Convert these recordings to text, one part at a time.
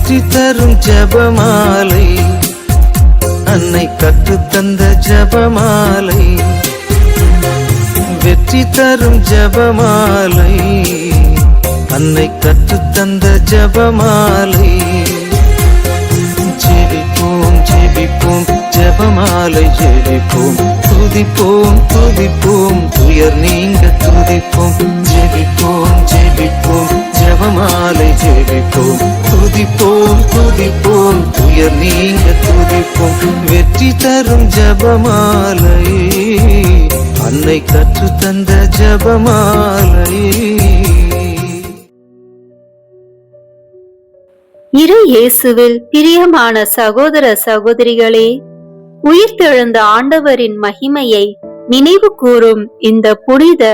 வெற்றி தரும் ஜெபமாலை, அன்னை கற்றுத்தந்த ஜெபமாலை. வெற்றி தரும் ஜெபமாலை, அன்னை கற்றுத்தந்த ஜெபமாலை. ஜெபிப்போம் ஜெபிப்போம் ஜெபமாலை ஜெபிப்போம், துதிப்போம் துதிப்போம் துயர் நீங்க துதிப்போம். ஜெபிப்போம் ஜெபிப்போம் ஜெபமாலை ஜெபிப்போம், துதிப்போம் துதிப்போம் துயர் நீங்க துதிப்போம். வெற்றி தரும் ஜெபமாலை, அன்னை கற்றுத்தந்த ஜெபமாலை. இரு இயேசுவில் பிரியமான சகோதர சகோதரிகளே, உயிர்த்தெழுந்த ஆண்டவரின் மகிமையை நினைவு கூறும் இந்த புனித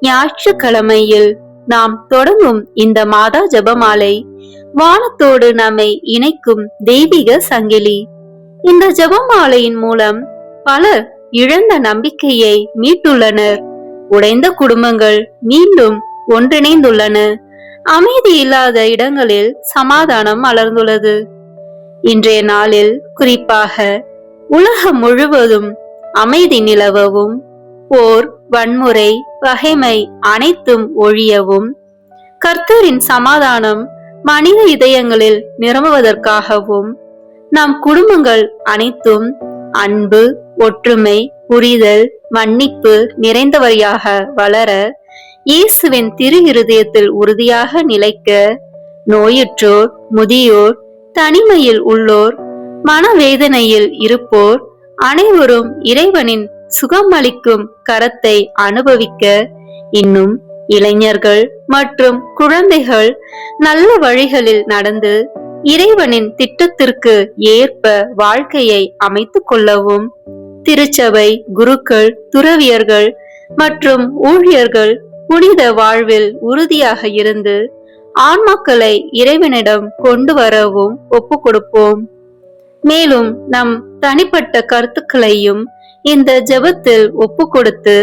ஞாயிற்றுக்கிழமையில் நாம் தொடங்கும் இந்த மாதா ஜெபமாலை வானத்தோடு நம்மை இணைக்கும் தெய்வீக சங்கிலி. இந்த ஜெபமாலையின் மூலம் பலர் இழந்த நம்பிக்கையை மீட்டுள்ளனர். உடைந்த குடும்பங்கள் மீண்டும் ஒன்றிணைந்துள்ளன. அமைதி இல்லாத இடங்களில் சமாதானம் மலர்ந்துள்ளது. இன்றைய நாளில் குறிப்பாக உலகம் முழுவதும் அமைதி நிலவவும், போர், வன்முறை, பகைமை அனைத்தும் ஒழியவும், கர்த்தரின் சமாதானம் மனித இதயங்களில் நிரம்புவதற்காகவும், நம் குடும்பங்கள் அனைத்தும் அன்பு, ஒற்றுமை, புரிதல், மன்னிப்பு நிறைந்தவரையாக வளர, இயேசுவின் திரு இருதயத்தில் உறுதியாக நிலைக்க, நோயுற்றோர், முதியோர், தனிமையில் உள்ளோர், மனவேதனையில் இருப்போர் அனைவரும் இறைவனின் சுகமளிக்கும் கரத்தை அனுபவிக்க, இன்னும் இளைஞர்கள் மற்றும் குழந்தைகள் நல்ல வழிகளில் நடந்து இறைவனின் திட்டத்திற்கு ஏற்ப வாழ்க்கையை அமைத்துக் கொள்ளவும், திருச்சபை, குருக்கள், துறவியர்கள் மற்றும் ஊழியர்கள் புனித வாழ்வில் உறுதியாக இருந்து ஆன்மாக்களை இறைவனிடம் கொண்டு வரவும் ஒப்பு கொடுப்போம். மேலும் நம் தனிப்பட்ட கருத்துக்களையும் இந்த ஜெபத்தில் ஒப்பு கொடுத்து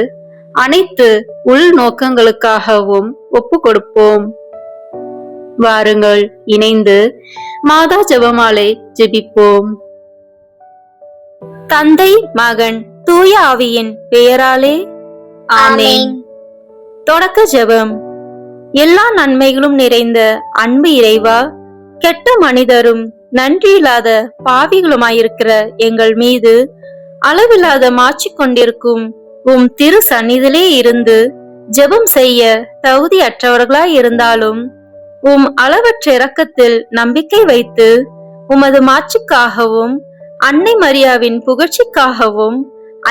அனைத்து உள் நோக்கங்களுக்காகவும் ஒப்பு கொடுப்போம். வாருங்கள், இணைந்து மாதா ஜெபமாலை ஜெபிப்போம். தந்தை, மகன், தூய ஆவியின் பெயராலே ஆமென். தொடக்க ஜெபம். எல்லா நன்மைகளும் நிறைந்த அன்பு இறைவா, கெட்ட மனிதரும் நன்றியில்லாத பாவிகளுமாயிருக்கிற எங்கள் மீது அளவில்லாத மாற்றி கொண்டிருக்கும் உம் திரு சந்நிதியிலே இருந்து ஜெபம் செய்ய தகுதி அற்றவர்களாய் இருந்தாலும் உம் அளவற்ற இரக்கத்தில் நம்பிக்கை வைத்து உமது மாட்சிக்காகவும் அன்னை மரியாவின் புகழ்ச்சிக்காகவும்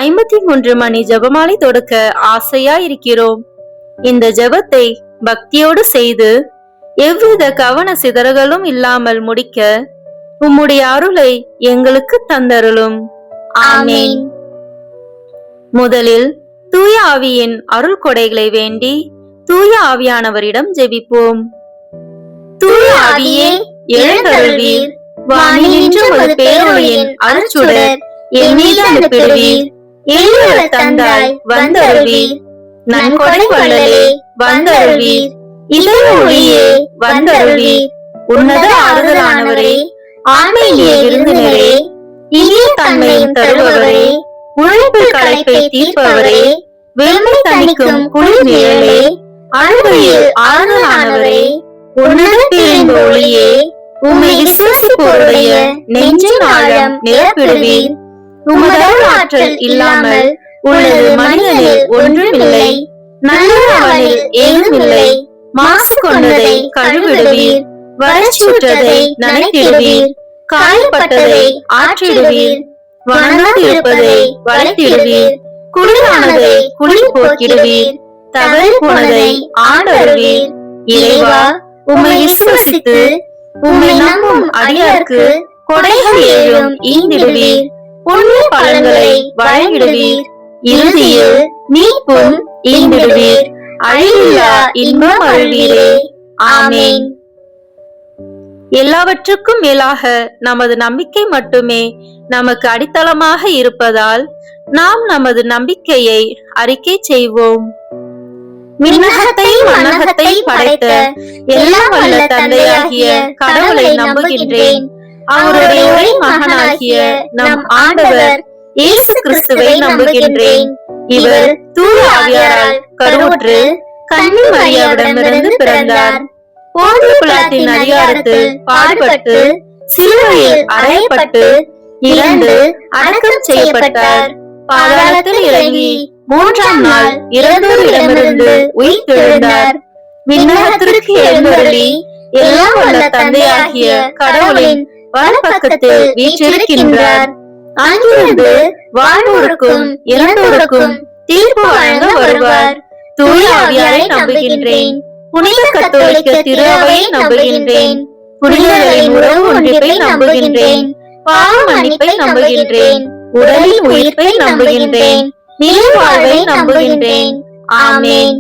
53 மணி ஜெபமாலை தொடுக்க ஆசையாயிருக்கிறோம். இந்த ஜெபத்தை பக்தியோடு செய்து எவ்வித கவன சிதறல்களும் இல்லாமல் முடிக்க உம்முடைய அருளை எங்களுக்கு தந்தருளும். ஆமென். முதலில் தூய ஆவியின் அருள் கொடைகளை வேண்டி தூய ஆவியானவரிடம் ஜெபிப்போம். தூய ஆவியே, எழுந்தருள்வீர். வானினின்று ஒரு பேரொளியின் அருட்சுடர் என் மீது அனுப்பிடுவீர். எளியோர தந்தாய் வந்தருள்வீர். நன்கொடை வள்ளலே வந்தருள்வீர். இதய ஒளியே வந்தருள்வீர். உன்னத ஆறுதலானவரே, ஆன்மீக விருந்தினரே, இனிய தன்மையின் தருபவரே, உழைப்பு களைப்பை தீர்ப்பவரே, வெண்மை தணிக்கும் குளிர் நிழலே, அழுகையில் ஆறுதலானவரே, உன்னத பேரின்ப ஒளியே, உம்மை விசுவாசிப்போருடைய நெஞ்சின் ஆழம் நிரப்பிடுவீர். உமது ஆற்றல் இல்லாமல் உள்ளது மனிதனில் ஒன்றுமில்லை. நல்லவனில் ஏதுமில்லை. மாசு கொண்டதை கழுவிடுவீர். வறட்சியுற்றதை நனைத்திடுவீர். காயப்பட்டதை ஆற்றிடுவீர். வனங்கோடு இருப்பதை வளைத்திடுவீர். குளிரானதை குளிர் போக்கிடுவீர். தவறி போனதை ஆண்டருவீர். இறைவா, உம்மை விசுவசித்து உம்மை நம்பும் அடியார்க்கு கொடைகள் ஏழும் ஈந்திடுவீர். புண்ணிய பலன்களை வழங்கிடுவீர். இறுதியில் மீட்பும் ஈந்திடுவீர். அழிவில்லா இன்பம் அருள்வீரே. ஆமென். எல்லாவற்றுக்கும் மேலாக நமது நம்பிக்கை மட்டுமே நமக்கு அடித்தளமாக இருப்பதால் நாம் நமது நம்பிக்கையை அறிக்கை செய்வோம். விண்ணகத்தையும் மண்ணகத்தையும் படைத்த எல்லாம் வல்ல தந்தையாகிய கடவுளை நம்புகின்றேன். அவருடைய ஒரே மகனாகிய நம் ஆண்டவர் இயேசு கிறிஸ்துவை நம்புகின்றேன். இவர் தூய ஆவியாரால் கருவுற்று கன்னி மரியாவிடமிருந்து பிறந்தார். போந்திய பிலாத்தின் அதிகாரத்தில் பாடுபட்டு சிலுவையில் அறையப்பட்டு இறந்து அடக்கம் செய்யப்பட்டார். பாதாளத்தில் இறங்கி மூன்றாம் நாள் இறந்தோரிடமிருந்து உயிர் தெழுந்தார். விண்ணகத்திற்கு எழுந்தருளி எல்லாம் வல்ல தந்தையாகிய கடவுளின் வலப்பக்கத்தில் வீற்றிருக்கின்றார். அங்கிருந்து வாழ்வோருக்கும் இறந்தோருக்கும் தீர்ப்பு வழங்க வருவார். தூய ஆவியாரை நம்புகின்றேன். புனித கத்தோலிக்க திரு அவையை நம்புகின்றேன். புனிதர்களின் உறவு ஒன்றிப்பை நம்புகின்றேன். பாவ மன்னிப்பை நம்புகின்றேன். உடலின் உயிர்ப்பை நம்புகின்றேன். நிலை வாழ்வை நம்புகின்றேன். ஆமென்.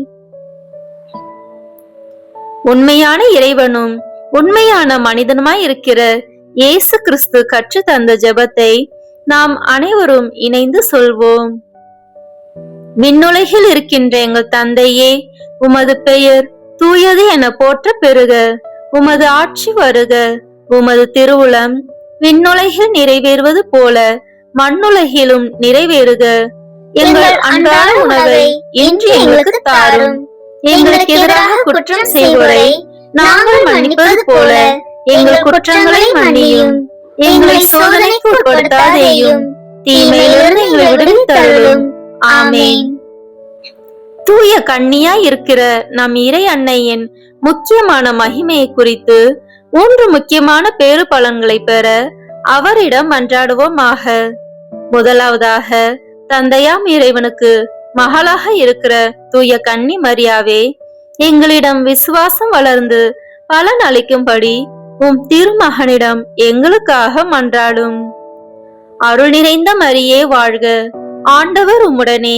உண்மையான இறைவனும் உண்மையான மனிதனுமாய் இருக்கிற இயேசு கிறிஸ்து கற்று தந்த ஜெபத்தை நாம் அனைவரும் இணைந்து சொல்வோம். விண்ணுலகில் இருக்கின்ற எங்கள் தந்தையே, உமது பெயர் தூயது என போற்ற பெறுக. உமது ஆட்சி வருக. உமது திருவுளம் விண்ணுலகில் நிறைவேறுவது போல மண்ணுலகிலும் நிறைவேறுக. எங்கள் அன்றாட உணவை இன்று எங்களுக்கு தாரும். எங்களுக்கு எதிராக குற்றம் செய்வோரை நாங்கள் மன்னிப்பது போல எங்கள் குற்றங்களை மன்னியும். எங்களை சோதனைக்கு உட்படுத்தாதேயும், தீமையிலிருந்து எங்களை விடுவித்தருளும். ஆமென். தூய கன்னியாய் இருக்கிற நம் இறை அன்னையின் முக்கியமான மகிமையை குறித்து 3 முக்கியமான பேறு பலன்களை பெற அவரிடம் மன்றாடுவோமாக. முதலாவதாக, தந்தையாம் இறைவனுக்கு மகளாக இருக்கிற தூய கன்னி மரியாவே, எங்களிடம் விசுவாசம் வளர்ந்து பலன் அளிக்கும்படி உம் திருமகனிடம் எங்களுக்காக மன்றாடும். அருள் நிறைந்த மரியே வாழ்க. ஆண்டவர் உம்முடனே,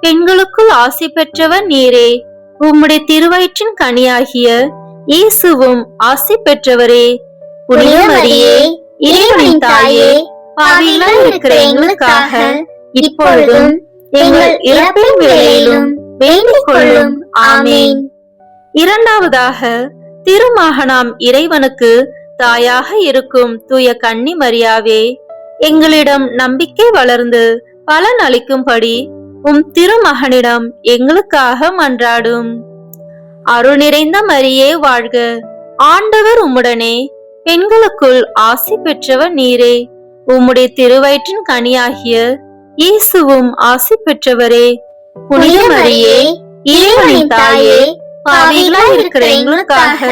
பெண்களுக்குள் ஆசி பெற்றவர் நீரே. உம்முடைய திருவயிற்றின் கனியாகிய இயேசுவும் ஆசி பெற்றவரே. புனித மரியே, இறைவனின் தாயே, பாவிகளாய் இருக்கிற எங்களுக்காக இப்பொழுதும் எங்கள் இறப்பின் வேளையிலும் வேண்டிக் கொள்ளும். ஆமென். இரண்டாவதாக, திருமகனாம் இறைவனுக்கு தாயாக இருக்கும் தூய கன்னி மரியாவே, எங்களிடம் நம்பிக்கை வளர்ந்து பலன் அளிக்கும்படி உம் திருமகனிடம் எங்களுக்காக மன்றாடும். அருள் நிறைந்த மரியே வாழ்க. ஆண்டவர் உம்முடனே, பெண்களுக்குள் ஆசி பெற்றவர் நீரே. உம்முடைய திருவயிற்றின் கனியாகிய இயேசுவும் ஆசி பெற்றவரே. புனித மரியே, இறைவனின் தாயே, பாவிகளாய் இருக்கிற எங்களுக்காக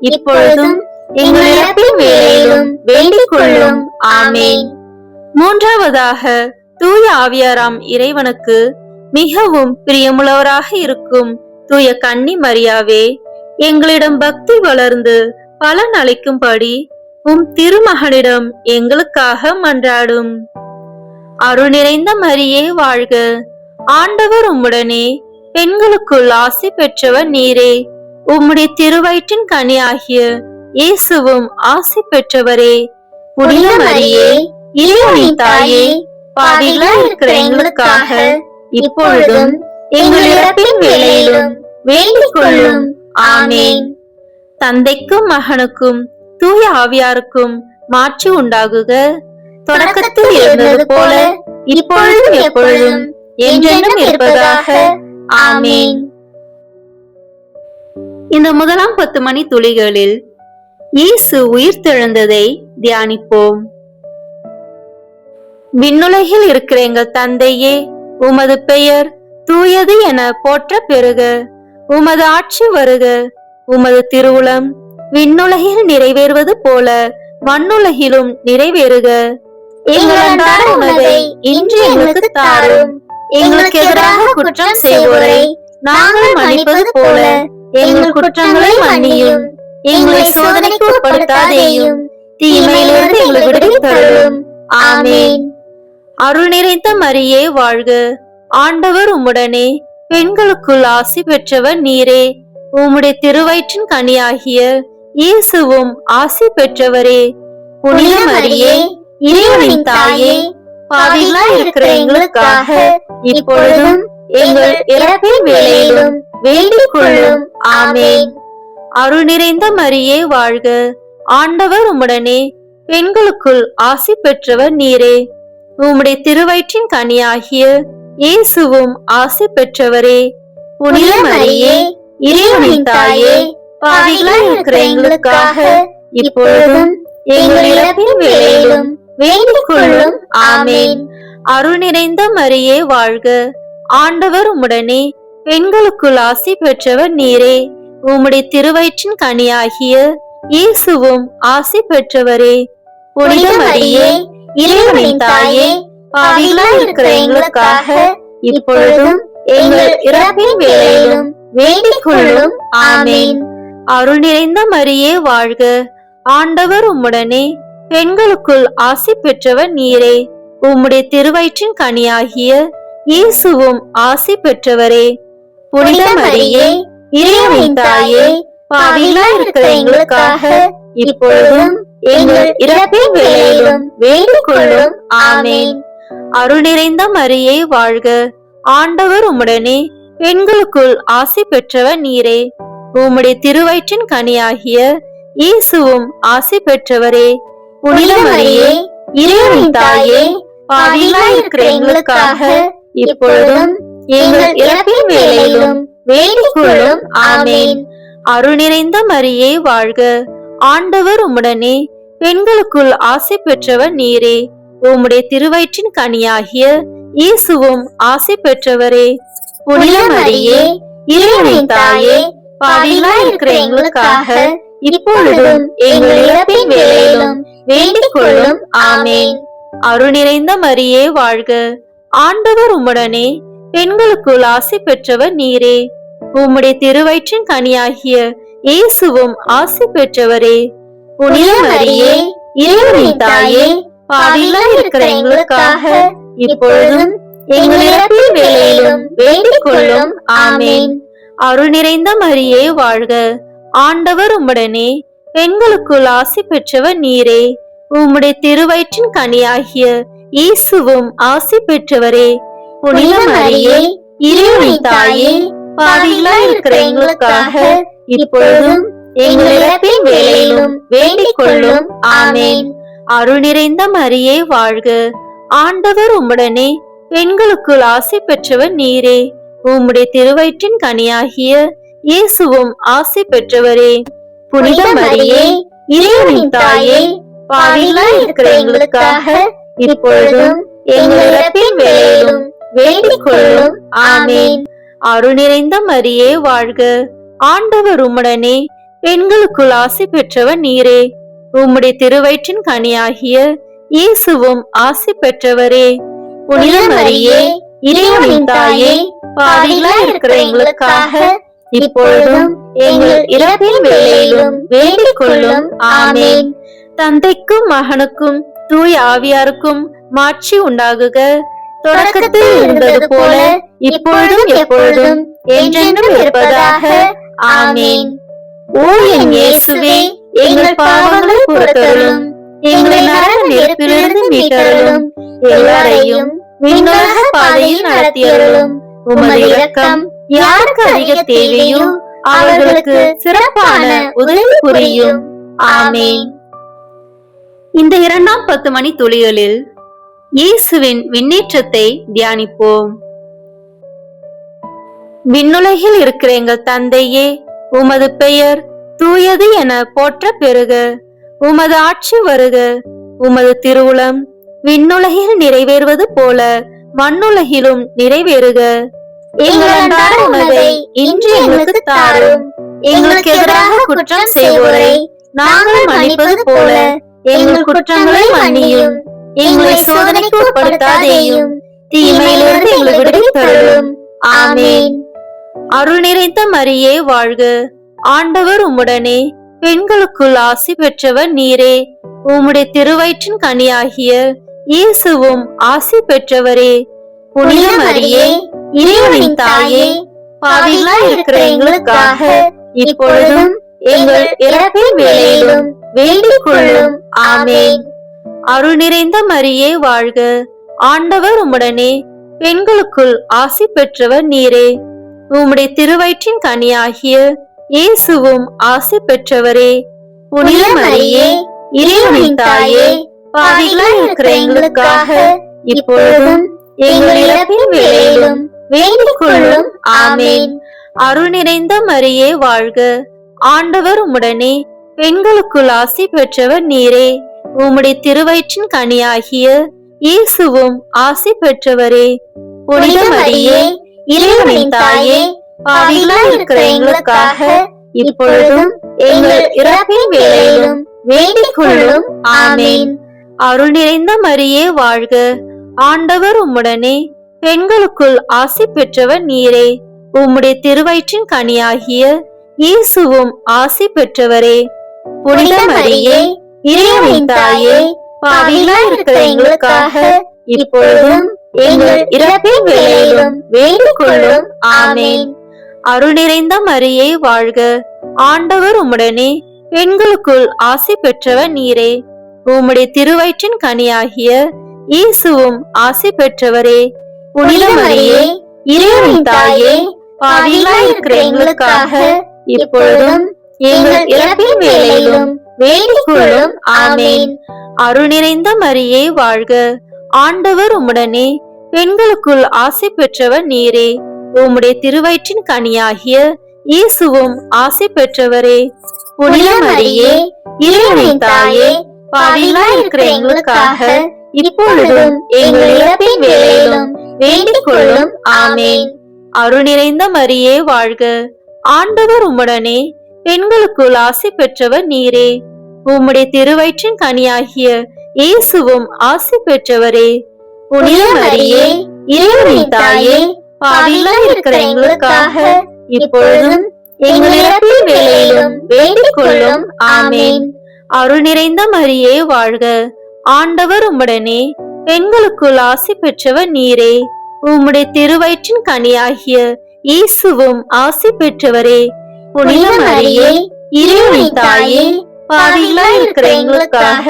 இப்பொழுதும் எங்கள் இறப்பின் வேளையிலும் வேண்டிக் கொள்ளும். ஆமென். மூன்றாவதாக, தூய ஆவியாராம் இறைவனுக்கு மிகவும் பிரியமுள்ளவராக இருக்கும் தூய கன்னி மரியாவே, எங்களிடம் பக்தி வளர்ந்து பலன் அளிக்கும்படி உம் திருமகனிடம் எங்களுக்காக மன்றாடும். அருள் நிறைந்த மரியே வாழ்க. ஆண்டவர் உம்முடனே, பெண்களுக்குள் ஆசி பெற்றவர் நீரே. உம்முடைய திருவயிற்றின் கனியாகிய இயேசுவும் ஆசி பெற்றவரே. புனித மரியே, இறைவனின் தாயே, பாவிகளாய் இருக்கிற எங்களுக்காக இப்பொழுதும் எங்கள் இறப்பின் வேளையிலும் வேண்டிக் கொள்ளும். ஆமென். தந்தைக்கும் மகனுக்கும் தூய ஆவியாருக்கும் மாட்சி உண்டாகுக. தொடக்கத்தில் இருந்தது போல இப்பொழுதும் எப்பொழுதும் என்றென்றும் இருப்பதாக. ஆமென். இந்த முதலாம் 10 மணி துளிகளில் இயேசு உயிர்த்தெழுந்ததை தியானிப்போம். விண்ணுலகில் இருக்கிற எங்கள் தந்தையே, உமது பெயர் தூயது என போற்ற பெறுக. உமது ஆட்சி வருக. உமது திருவுளம் விண்ணுலகில் நிறைவேறுவது போல மண்ணுலகிலும் நிறைவேறுக. எங்கள் அன்றாட உணவை இன்று எங்களுக்கு தாரும். எங்களுக்கு எதிராக குற்றம் செய்வோரை நாங்கள் மன்னிப்பது போல எங்கள் குற்றங்களை மன்னியும். எங்களை சோதனைக்கு உட்படுத்தாதேயும், தீமையிலிருந்து எங்களை விடுவித்தருளும். ஆமென். அருள் நிறைந்த மரியே வாழ்க. ஆண்டவர் உம்முடனே, பெண்களுக்குள் ஆசி பெற்றவர் நீரே. உம்முடைய திருவயிற்றின் கனியாகிய இயேசுவும் ஆசி பெற்றவரே. புனித மரியே, இறைவனின் தாயே, பாவிகளாய் இருக்கிற எங்களுக்காக இப்பொழுதும் எங்கள் இறப்பின் வேளையிலும் வேண்டிக் கொள்ளும். ஆமென். அருள் நிறைந்த மரியே வாழ்க, ஆண்டவர் உம்முடனே, பெண்களுக்குள் ஆசி பெற்றவர் நீரே. உம்முடைய திருவயிற்றின் கனியாகிய இயேசுவும் ஆசி பெற்றவரே. புனித மரியே, இறைவனின் தாயே, பாவிகளாய் இருக்கிற எங்களுக்காக இப்பொழுதும் எங்கள் இறப்பின் வேளையிலும் வேண்டிக் கொள்ளும். ஆமென். அருள் நிறைந்த மரியே வாழ்க, ஆண்டவர் உம்முடனே, பெண்களுக்குள் ஆசி பெற்றவர் நீரே. உம்முடைய திருவயிற்றின் கனியாகிய இயேசுவும் ஆசி பெற்றவரே. புனித மரியே, இறைவனின் தாயே, பாவிகளாய் இருக்கிற எங்களுக்காக இப்பொழுதும் எங்கள் இறப்பின் வேளையிலும் வேண்டிக் கொள்ளும். ஆமென். அருள் நிறைந்த மரியே வாழ்க, ஆண்டவர் உம்முடனே, பெண்களுக்குள் ஆசி பெற்றவர் நீரே. உம்முடைய திருவயிற்றின் கனியாகிய இயேசுவும் ஆசி பெற்றவரே. புனித மரியே, இறைவனின் தாயே, பாவிகளாய் இருக்கிற எங்களுக்காக இப்பொழுதும் எங்கள் இறப்பின் வேளையிலும் வேண்டிக் கொள்ளும். ஆமென். அருள் நிறைந்த மரியே வாழ்க, ஆண்டவர் உம்முடனே, பெண்களுக்குள் ஆசி பெற்றவர் நீரே. உம்முடைய திருவயிற்றின் கனியாகிய இயேசுவும் ஆசி பெற்றவரே. புனித மரியே, இறைவனின் தாயே, பாவிகளாய் இருக்கிற எங்களுக்காக இப்பொழுதும் எங்கள் இறப்பின் வேளையிலும் வேண்டிக் கொள்ளும். ஆமென். அருள் நிறைந்த மரியே வாழ்க, ஆண்டவர் உம்முடனே, பெண்களுக்குள் ஆசி பெற்றவர் நீரே. உம்முடைய திருவயிற்றின் கனியாகிய இயேசுவும் ஆசி பெற்றவரே. புனித மரியே, இறைவனின் தாயே, பாவிகளாய் இருக்கிற எங்களுக்காக இப்பொழுதும் எங்கள் இறப்பின் வேளையிலும் வேண்டிக் கொள்ளும். ஆமென். அருள் நிறைந்த மரியே வாழ்க, ஆண்டவர் உம்முடனே, பெண்களுக்குள் ஆசி பெற்றவர் நீரே. உம்முடைய திருவயிற்றின் கனியாகிய இயேசுவும் ஆசி பெற்றவரே. புனித மரியே, இறைவனின் தாயே, பாவிகளாய் இருக்கிற எங்களுக்காக இப்பொழுதும் எங்கள் இறப்பின் வேளையிலும் வேண்டிக் கொள்ளும். ஆமென். அருள் நிறைந்த மரியே வாழ்க, ஆண்டவர் உம்முடனே, பெண்களுக்குள் ஆசி பெற்றவர் நீரே. உம்முடைய திருவயிற்றின் கனியாகிய இயேசுவும் ஆசி பெற்றவரே. புனித மரியே, இறைவனின் தாயே, பாவிகளாய் இருக்கிற எங்களுக்காக இப்பொழுதும் எங்கள் இறப்பின் வேளையிலும் வேண்டிக் கொள்ளும். ஆமென். அருள் நிறைந்த மரியே வாழ்க, ஆண்டவர் உம்முடனே, பெண்களுக்குள் ஆசி பெற்றவர் நீரே. உம்முடைய திருவயிற்றின் கனியாகிய இயேசுவும் ஆசி பெற்றவரே. புனித மரியே, இறைவனின் தாயே, பாவிகளாய் இருக்கிற எங்களுக்காக இப்பொழுதும் எங்கள் இறப்பின் வேளையிலும் வேண்டிக் கொள்ளும். ஆமென். அருள் நிறைந்த மரியே வாழ்க, ஆண்டவர் உம்முடனே, பெண்களுக்குள் ஆசி பெற்றவர் நீரே. உம்முடைய திருவயிற்றின் கனியாகிய இயேசுவும் ஆசி பெற்றவரே. புனித மரியே, இறைவனின் தாயே, பாவிகளாய் இருக்கிற எங்களுக்காக இப்பொழுதும் எங்கள் இறப்பின் வேளையிலும் வேண்டிக் கொள்ளும். ஆமென். தந்தைக்கும் மகனுக்கும் தூய ஆவியாருக்கும் மாட்சி உண்டாகுக. தொடக்கத்தில் இருந்தது போல இப்பொழுதும் எப்பொழுதும் என்றென்றும் இருப்பதாக. ஆமென். ஓ என் இயேசுவே, எங்கள் பாவங்களை பொறுத்தருளும், எங்களை நரக நெருப்பிலிருந்து மீட்டருளும், எல்லாரையும் விண்ணுலக பாதையில் நடத்தியருளும். உமது இரக்கம் யாருக்கு அதிக தேவையோ அவர்களுக்கு சிறப்பான உதவி புரியும். ஆமென். இந்த 2ஆம் 10 மணி துளிகளில் இயேசுவின் விண்ணேற்றத்தை தியானிப்போம். விண்ணுலகில் இருக்கிற எங்கள் தந்தையே, உமது பெயர் தூயது என போற்ற பெறுக. உமது ஆட்சி வருக. உமது திருவுளம் விண்ணுலகில் நிறைவேறுவது போல மண்ணுலகிலும் நிறைவேறுக. எங்கள் அன்றாட உணவை இன்று எங்களுக்கு தாரும். எங்களுக்கு எதிராக குற்றம் செய்வோரை நாங்கள் மன்னிப்பது போல எங்கள் குற்றங்களை மன்னியும். எங்களை சோதனைக்கு உட்படுத்தாதேயும், தீமையிலிருந்து எங்களை விடுவித்தருளும். ஆமென். அருள் நிறைந்த மரியே வாழ்க, ஆண்டவர் உம்முடனே, பெண்களுக்குள் ஆசி பெற்றவர் நீரே. உம்முடைய திருவயிற்றின் கனியாகிய இயேசுவும் ஆசி பெற்றவரே. புனித மரியே, இறைவனின் தாயே, பாவிகளாய் இருக்கிற எங்களுக்காக இப்பொழுதும் எங்கள் இறப்பின் வேளையிலும் வேண்டிக் கொள்ளும். ஆமென். அருள் நிறைந்த மரியே வாழ்க, ஆண்டவர் உம்முடனே, பெண்களுக்குள் ஆசி பெற்றவர் நீரே. உம்முடைய திருவயிற்றின் கனியாகிய இயேசுவும் ஆசி பெற்றவரே. புனித மரியே, இறைவனின் தாயே, பாவிகளாய் இருக்கிற எங்களுக்காக இப்பொழுதும் எங்கள் இறப்பின் வேளையிலும் வேண்டிக் கொள்ளும். ஆமேன். அருள் நிறைந்த மரியே வாழ்க, ஆண்டவர் உம்முடனே, பெண்களுக்குள் ஆசி பெற்றவர் நீரே. உம்முடைய திருவயிற்றின் கனியாகிய இயேசுவும் ஆசி பெற்றவரே. புனித மரியே, இறைவனின் தாயே, பாவிகளாய் இருக்கிற எங்களுக்காக இப்பொழுதும் எங்கள் இறப்பின் வேளையிலும் வேண்டிக் கொள்ளும். ஆமேன். அருள் நிறைந்த மரியே வாழ்க, ஆண்டவர் உம்முடனே, பெண்களுக்குள் ஆசி பெற்றவர் நீரே. உம்முடைய திருவயிற்றின் கனியாகிய இயேசுவும் ஆசி பெற்றவரே. புனித மரியே, இறைவனின் தாயே, பாவிகளாய் இருக்கிற எங்களுக்காக இப்பொழுதும் எங்கள் இறப்பின் வேளையிலும் வேண்டிக் கொள்ளும். ஆமேன். அருள் நிறைந்த மரியே வாழ்க, ஆண்டவர் உம்முடனே, பெண்களுக்குள் ஆசி பெற்றவர் நீரே. உம்முடைய திருவயிற்றின் கனியாகிய இயேசுவும் ஆசி பெற்றவரே. புனித மரியே, இறைவனின் தாயே, பாவிகளாய் இருக்கிற எங்களுக்காக இப்பொழுதும் எங்கள் இறப்பின் வேளையிலும் வேண்டிக் கொள்ளும். ஆமேன். அருள் நிறைந்த மரியே வாழ்க, ஆண்டவர் உம்முடனே, பெண்களுக்குள் ஆசி பெற்றவர் நீரே. உம்முடைய திருவயிற்றின் கனியாகிய இயேசுவும் ஆசி பெற்றவரே. புனித மரியே, இறைவனின் தாயே, பாவிகளாய் இருக்கிற எங்களுக்காக இப்பொழுதும் எங்கள் இறப்பின் வேளையிலும் வேண்டிக் கொள்ளும். ஆமேன். அருள் நிறைந்த மரியே வாழ்க, ஆண்டவர் உம்முடனே, பெண்களுக்குள் ஆசி பெற்றவர் நீரே. உம்முடைய திருவயிற்றின் கனியாகிய இயேசுவும் ஆசி பெற்றவரே. புனித மரியே, இறைவனின் தாயே, பாவிகளாய் இருக்கிற எங்களுக்காக இப்பொழுதும் எங்கள் இறப்பின் வேளையிலும் வேண்டிக் கொள்ளும். ஆமேன். அருள் நிறைந்த மரியே வாழ்க, ஆண்டவர் உம்முடனே, பெண்களுக்குள் ஆசி பெற்றவர் நீரே. உம்முடைய திருவயிற்றின் கனியாகிய இயேசுவும் ஆசி பெற்றவரே. புனித மரியே, இறைவனின் தாயே, பாவிகளாய் இருக்கிற எங்களுக்காக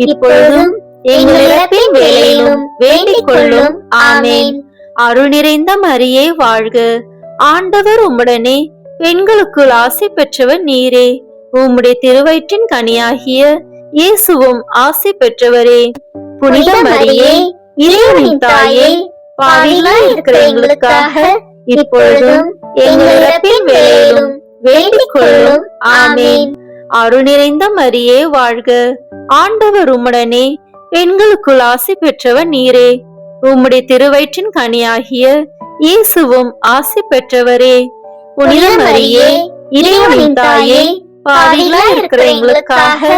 இப்பொழுதும் எங்கள் இறப்பின் வேளையிலும் வேண்டிக் கொள்ளும். ஆமேன். அருள் நிறைந்த மரியே வாழ்க, ஆண்டவர் உம்முடனே, பெண்களுக்குள் ஆசி பெற்றவர் நீரே. உம்முடைய திருவயிற்றின் கனியாகிய இயேசுவும் ஆசி பெற்றவரே. புனித மரியே, இறைவனின் தாயே, பாவிகளாய் இருக்கிற எங்களுக்காக இப்பொழுதும் எங்கள் இறப்பின் வேளையிலும் வேண்டிக் கொள்ளும். ஆமேன். அருள் நிறைந்த மரியே வாழ்க, ஆண்டவர் உம்முடனே, பெண்களுக்குள் ஆசி பெற்றவர் நீரே. உம்முடைய திருவயிற்றின் கனியாகிய இயேசுவும் ஆசி பெற்றவரே. புனித மரியே, இறைவனின் தாயே, பாவிகளாய் இருக்கிற எங்களுக்காக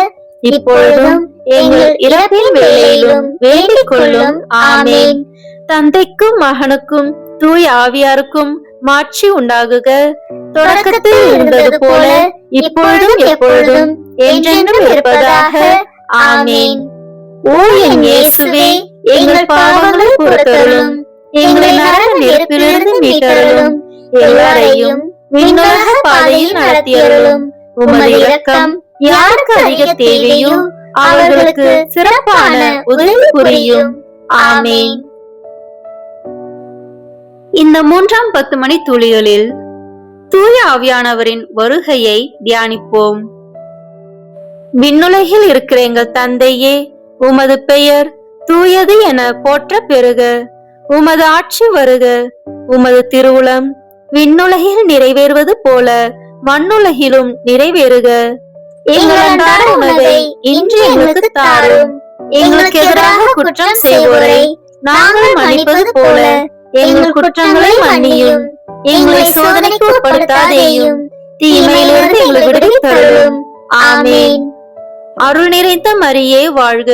இப்பொழுதும் எங்கள் இறப்பின் வேளையிலும் வேண்டிக் கொள்ளும். ஆமேன். தந்தைக்கும் மகனுக்கும் தூய ஆவியாருக்கும் மாட்சி உண்டாகுக. தொடக்கத்தில் இருந்தது போல இப்பொழுதும் எப்பொழுதும் என்றென்றும் இருப்பதாக. ஆமேன். ஓ என் இயேசுவே, எங்கள் பாவங்களை பொறுத்தருளும், எங்களை நரக நெருப்பிலிருந்து மீட்டருளும், எல்லாரையும் விண்ணுலக பாதையில் நடத்தியருளும். உமது இரக்கம் யாருக்கு அதிக தேவையோ அவர்களுக்கு சிறப்பான உதவி புரியும். ஆமேன். இந்த 3ஆம் 10 மணி துளிகளில் தூய ஆவியானவரின் வருகையை தியானிப்போம். விண்ணுலகில் இருக்கிற எங்கள் தந்தையே, உமது பெயர் தூயது என போற்ற பெறுக. உமது ஆட்சி வருக. உமது திருவுளம் விண்ணுலகில் நிறைவேறுவது போல மண்ணுலகிலும் நிறைவேறுக. எங்கள் அன்றாட உணவை இன்று எங்களுக்கு தாரும். எங்களுக்கு எதிராக குற்றம் செய்வோரை நாங்கள் மன்னிப்பது போல எங்கள் குற்றங்களை மன்னியும். எங்களை சோதனைக்கு உட்படுத்தாதேயும், தீமையிலிருந்து எங்களை விடுவித்தருளும். ஆமேன். அருள் நிறைந்த மரியே வாழ்க,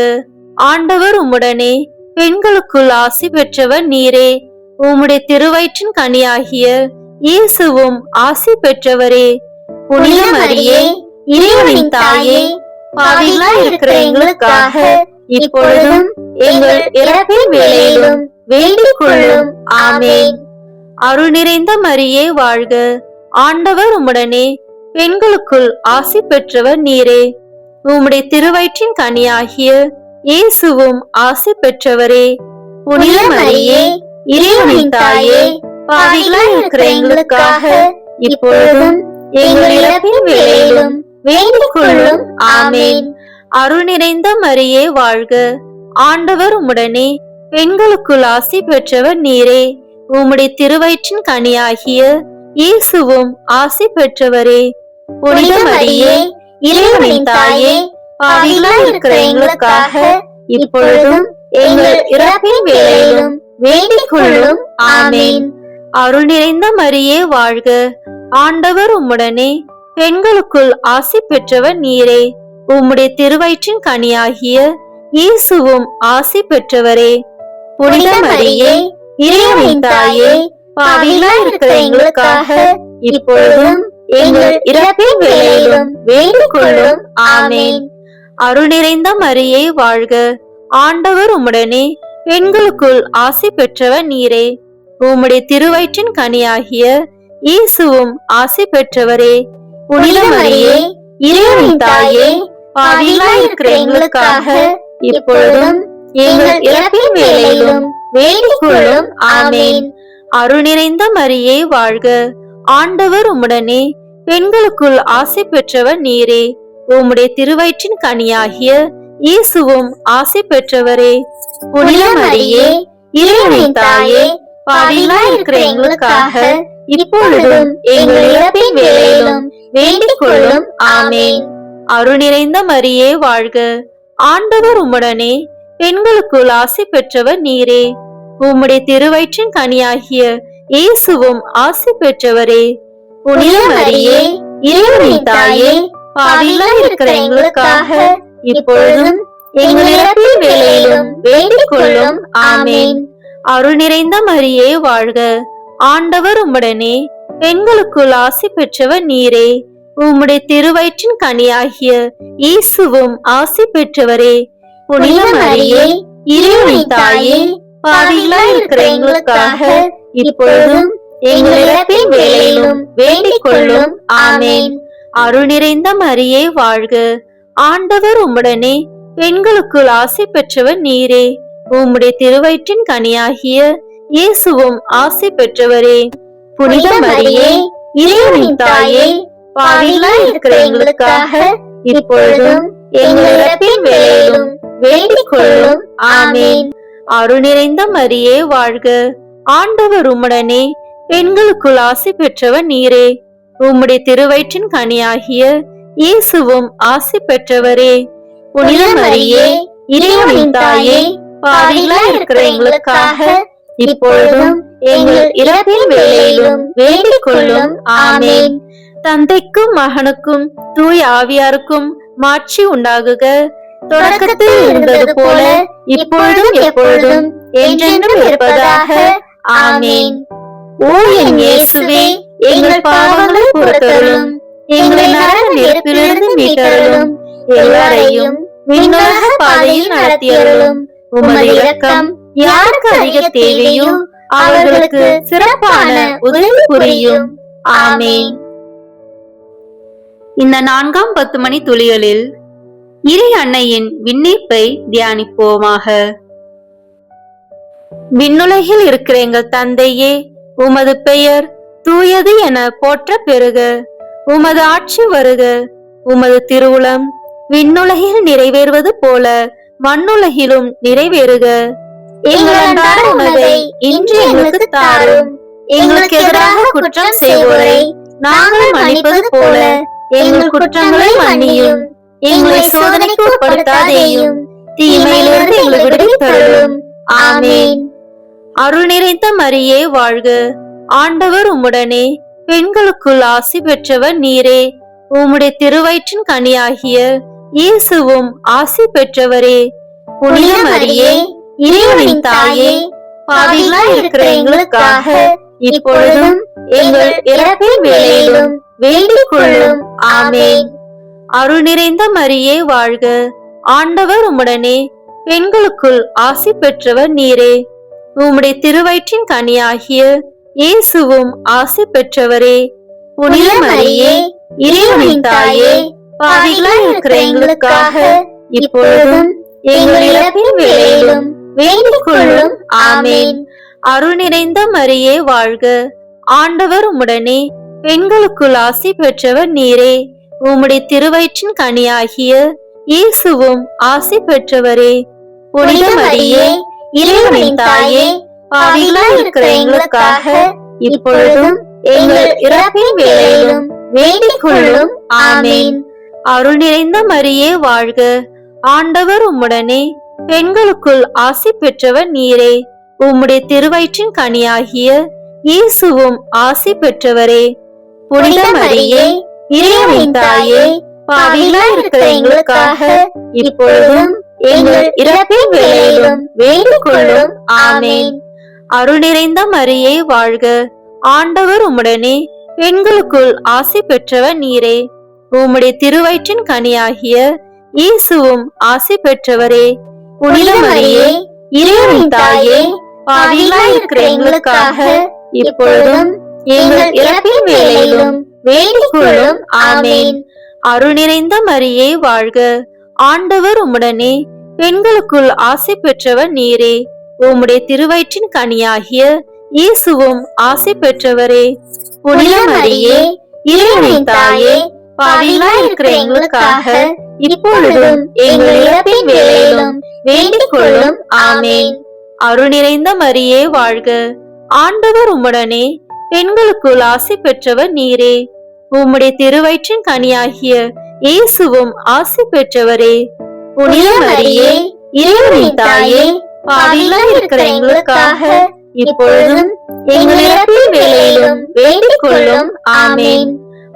ஆண்டவர் உம்முடனே, பெண்களுக்குள் ஆசி பெற்றவர் நீரே. உம்முடைய திருவயிற்றின் கனியாகிய இயேசுவும் ஆசி பெற்றவரே. புனித மரியே, இறைவனின் தாயே, பாவிகளாய் இருக்கிற எங்களுக்காக இப்பொழுதும் எங்கள் இறப்பின் வேளையிலும் வேண்டிக் கொள்ளும். ஆமேன். அருள் நிறைந்த மரியே வாழ்க, ஆண்டவர் உம்முடனே, பெண்களுக்குள் ஆசி பெற்றவர் நீரே. உம்முடைய திருவயிற்றின் கனியாகிய இயேசுவும் ஆசி பெற்றவரே. புனித மரியே, இறைவனின் தாயே, பாவிகளாய் இருக்கிற எங்களுக்காக இப்பொழுதும் எங்கள் இறப்பின் வேளையிலும் வேண்டிக் கொள்ளும். ஆமேன். அருள் நிறைந்த மரியே வாழ்க, ஆண்டவர் உம்முடனே, பெண்களுக்குள் ஆசி பெற்றவர் நீரே. உம்முடைய திருவயிற்றின் கனியாகிய இயேசுவும் ஆசி பெற்றவரே. புனித மரியே, இறைவனின் தாயே, பாவிகளாய் இருக்கிற எங்களுக்காக இப்பொழுதும் எங்கள் இறப்பின் வேளையிலும் வேண்டிக் கொள்ளும். ஆமேன். அருள் நிறைந்த மரியே வாழ்க, ஆண்டவர் உம்முடனே, பெண்களுக்குள் ஆசி பெற்றவர் நீரே. உம்முடைய திருவயிற்றின் கனியாகிய இயேசுவும் ஆசி பெற்றவரே. புனித மரியே, இறைவனின் தாயே, பாவிகளாய் இருக்கிற எங்களுக்காக இப்பொழுதும் எங்கள் இறப்பின் வேளையிலும் வேண்டிக் கொள்ளும். ஆமேன். அருள் நிறைந்த மரியே வாழ்க, ஆண்டவர் உம்முடனே, பெண்களுக்குள் ஆசி பெற்றவர் நீரே. உம்முடைய திருவயிற்றின் கனியாகிய இயேசுவும் ஆசி பெற்றவரே. புனித மரியே, இறைவனின் தாயே, பாவிகளாய் இருக்கிற எங்களுக்காக இப்பொழுதும் எங்கள் இறப்பின் வேளையிலும் வேண்டிக் கொள்ளும். ஆமேன். அருள் நிறைந்த மரியே வாழ்க, ஆண்டவர் உம்முடனே, பெண்களுக்குள் ஆசி பெற்றவர் நீரே. உம்முடைய திருவயிற்றின் கனியாகிய இயேசுவும் ஆசி பெற்றவரே. புனித மரியே, இறைவனின் தாயே, பாவிகளாய் இருக்கிற எங்களுக்காக இப்பொழுதும் எங்கள் இறப்பின் வேளையிலும் வேண்டிக் கொள்ளும். ஆமேன். அருள் நிறைந்த மரியே வாழ்க, ஆண்டவர் உம்முடனே, பெண்களுக்குள் ஆசி பெற்றவர் நீரே. உம்முடைய திருவயிற்றின் கனியாகிய இயேசுவும் ஆசி பெற்றவரே. புனித மரியே, இறைவனின் தாயே, பாவிகளாய் இருக்கிற எங்களுக்காக இப்பொழுதும் எங்கள் இறப்பின் வேளையிலும் வேண்டிக் கொள்ளும். ஆமேன். அருள் நிறைந்த மரியே வாழ்க, ஆண்டவர் உம்முடனே, பெண்களுக்குள் ஆசி பெற்றவர் நீரே. உம்முடைய திருவயிற்றின் கனியாகிய இயேசுவும் ஆசி பெற்றவரே. புனித மரியே, இறைவனின் தாயே, பாவிகளாய் இருக்கிற எங்களுக்காக இப்பொழுதும் எங்கள் இறப்பின் வேளையிலும் வேண்டிக் கொள்ளும். ஆமேன். அருள் நிறைந்த மரியே வாழ்க, ஆண்டவர் உம்முடனே, பெண்களுக்குள் ஆசி பெற்றவர் நீரே. உம்முடைய திருவயிற்றின் கனியாகிய இயேசுவும் ஆசி பெற்றவரே. புனித மரியே, இறைவனின் தாயே, பாவிகளாய் இருக்கிற எங்களுக்காக இப்பொழுதும் எங்கள் இறப்பின் வேளையிலும் வேண்டிக் கொள்ளும். ஆமேன். அருள் நிறைந்த மரியே வாழ்க, ஆண்டவர் உம்முடனே, பெண்களுக்குள் ஆசி பெற்றவர் நீரே. உம்முடைய திருவயிற்றின் கனியாகிய இயேசுவும் ஆசி பெற்றவரே. புனித மரியே, இறைவனின் தாயே, பாவிகளாய் இருக்கிற எங்களுக்காக இப்பொழுதும் எங்கள் இறப்பின் வேளையிலும் வேண்டிக் கொள்ளும். ஆமேன். தந்தைக்கும் மகனுக்கும் தூய ஆவியாருக்கும் மாட்சி உண்டாகுக. தொடக்கத்தில் இருந்தது போல இப்பொழுதும் எப்பொழுதும் என்றென்றும் இருப்பதாக. ஆமேன். ஓ என் இயேசுவே, எங்கள் பாவங்களை பொறுத்தருளும், எங்களை நரக நெருப்பிலிருந்து மீட்டருளும், எல்லாரையும் விண்ணுலக பாதையில் நடத்தியருளும். உமது இரக்கம் யாருக்கு அதிக தேவையோ அவர்களுக்கு சிறப்பான உதவி புரியும். ஆமேன். இந்த 4ஆம் 10 மணி துளிகளில் இறை அன்னையின் விண்ணேற்பை தியானிப்போமாக. விண்ணுலகில் இருக்கிற எங்கள் தந்தையே, உமது பெயர் தூயது என போற்ற பெறுக. உமது ஆட்சி வருக. உமது திருவுளம் விண்ணுலகில் நிறைவேறுவது போல மண்ணுலகிலும் நிறைவேறுக. எங்கள் அன்றாட உணவை இன்று எங்களுக்கு தாரும். எங்களுக்கு எதிராக குற்றம் செய்வோரை நாங்கள் மன்னிப்பது போல எங்கள் குற்றங்களை மன்னியும். எங்களை சோதனைக்கு உட்படுத்தாதேயும், தீமையிலிருந்து எங்களை விடுவித்தருளும். ஆமேன். அருள் நிறைந்த மரியே வாழ்க, ஆண்டவர் உம்முடனே, பெண்களுக்குள் ஆசி பெற்றவர் நீரே. உம்முடைய திருவயிற்றின் கனியாகிய இயேசுவும் ஆசி பெற்றவரே. புனித மரியே, இறைவனின் தாயே, பாவிகளாய் இருக்கிற எங்களுக்காக இப்பொழுதும் எங்கள் இறப்பின் வேளையிலும் வேண்டிக் கொள்ளும். ஆமேன். அருள் நிறைந்த மரியே வாழ்க, ஆண்டவர் உம்முடனே, பெண்களுக்குள் ஆசி பெற்றவர் நீரே. உம்முடைய திருவயிற்றின் கனியாகிய இயேசுவும் ஆசி பெற்றவரே. புனித மரியே, இறைவனின் தாயே, பாவிகளாய் இருக்கிற எங்களுக்காக இப்பொழுதும் எங்கள் இறப்பின் வேளையிலும் வேண்டிக் கொள்ளும். ஆமேன். அருள் நிறைந்த மரியே வாழ்க, ஆண்டவர் உம்முடனே, பெண்களுக்குள் ஆசி பெற்றவர் நீரே. உம்முடைய திருவயிற்றின் கனியாகிய இயேசுவும் ஆசி பெற்றவரே. புனித மரியே, இறைவனின் தாயே, பாவிகளாய் இருக்கிற எங்களுக்காக இப்பொழுதும் எங்கள் இறப்பின் வேளையிலும் வேண்டிக் கொள்ளும். ஆமேன். அருள் நிறைந்த மரியே வாழ்க, ஆண்டவர் உம்முடனே, பெண்களுக்குள் ஆசி பெற்றவர் நீரே. உம்முடைய திருவயிற்றின் கனியாகிய இயேசுவும் ஆசி பெற்றவரே. புனித மரியே, இறைவனின் தாயே, பாவிகளாய் இருக்கிற எங்களுக்காக இப்பொழுதும் எங்கள் இறப்பின் வேளையிலும் வேண்டிக் கொள்ளும். ஆமேன். அருள் நிறைந்த மரியே வாழ்க, ஆண்டவர் உம்முடனே, பெண்களுக்குள் ஆசி பெற்றவர் நீரே. உம்முடைய திருவயிற்றின் கனியாகிய இயேசுவும் ஆசி பெற்றவரே. புனித மரியே, இறைவனின் தாயே, பாவிகளாய் இருக்கிற எங்களுக்காக இப்பொழுதும் எங்கள் இறப்பின் வேளையிலும் வேண்டிக் கொள்ளும். ஆமேன். அருள் நிறைந்த மரியே வாழ்க, ஆண்டவர் உம்முடனே, பெண்களுக்குள் ஆசி பெற்றவர் நீரே. உம்முடைய திருவயிற்றின் கனியாகிய இயேசுவும் ஆசி பெற்றவரே. புனித மரியே, இறைவனின் தாயே, பாவிகளாய் இருக்கிற எங்களுக்காக இப்பொழுதும் எங்கள் இறப்பின் வேளையிலும் வேண்டிக் கொள்ளும். ஆமேன். அருள் நிறைந்த மரியே வாழ்க, ஆண்டவர் உம்முடனே, பெண்களுக்குள் ஆசி பெற்றவர் நீரே. உம்முடைய திருவயிற்றின் கனியாகிய இயேசுவும் ஆசி பெற்றவரே. புனித மரியே, இறைவனின் தாயே, பாவிகளாய் இருக்கிற எங்களுக்காக இப்பொழுதும் எங்கள் இறப்பின் வேளையிலும் வேண்டிக் கொள்ளும். ஆமேன்.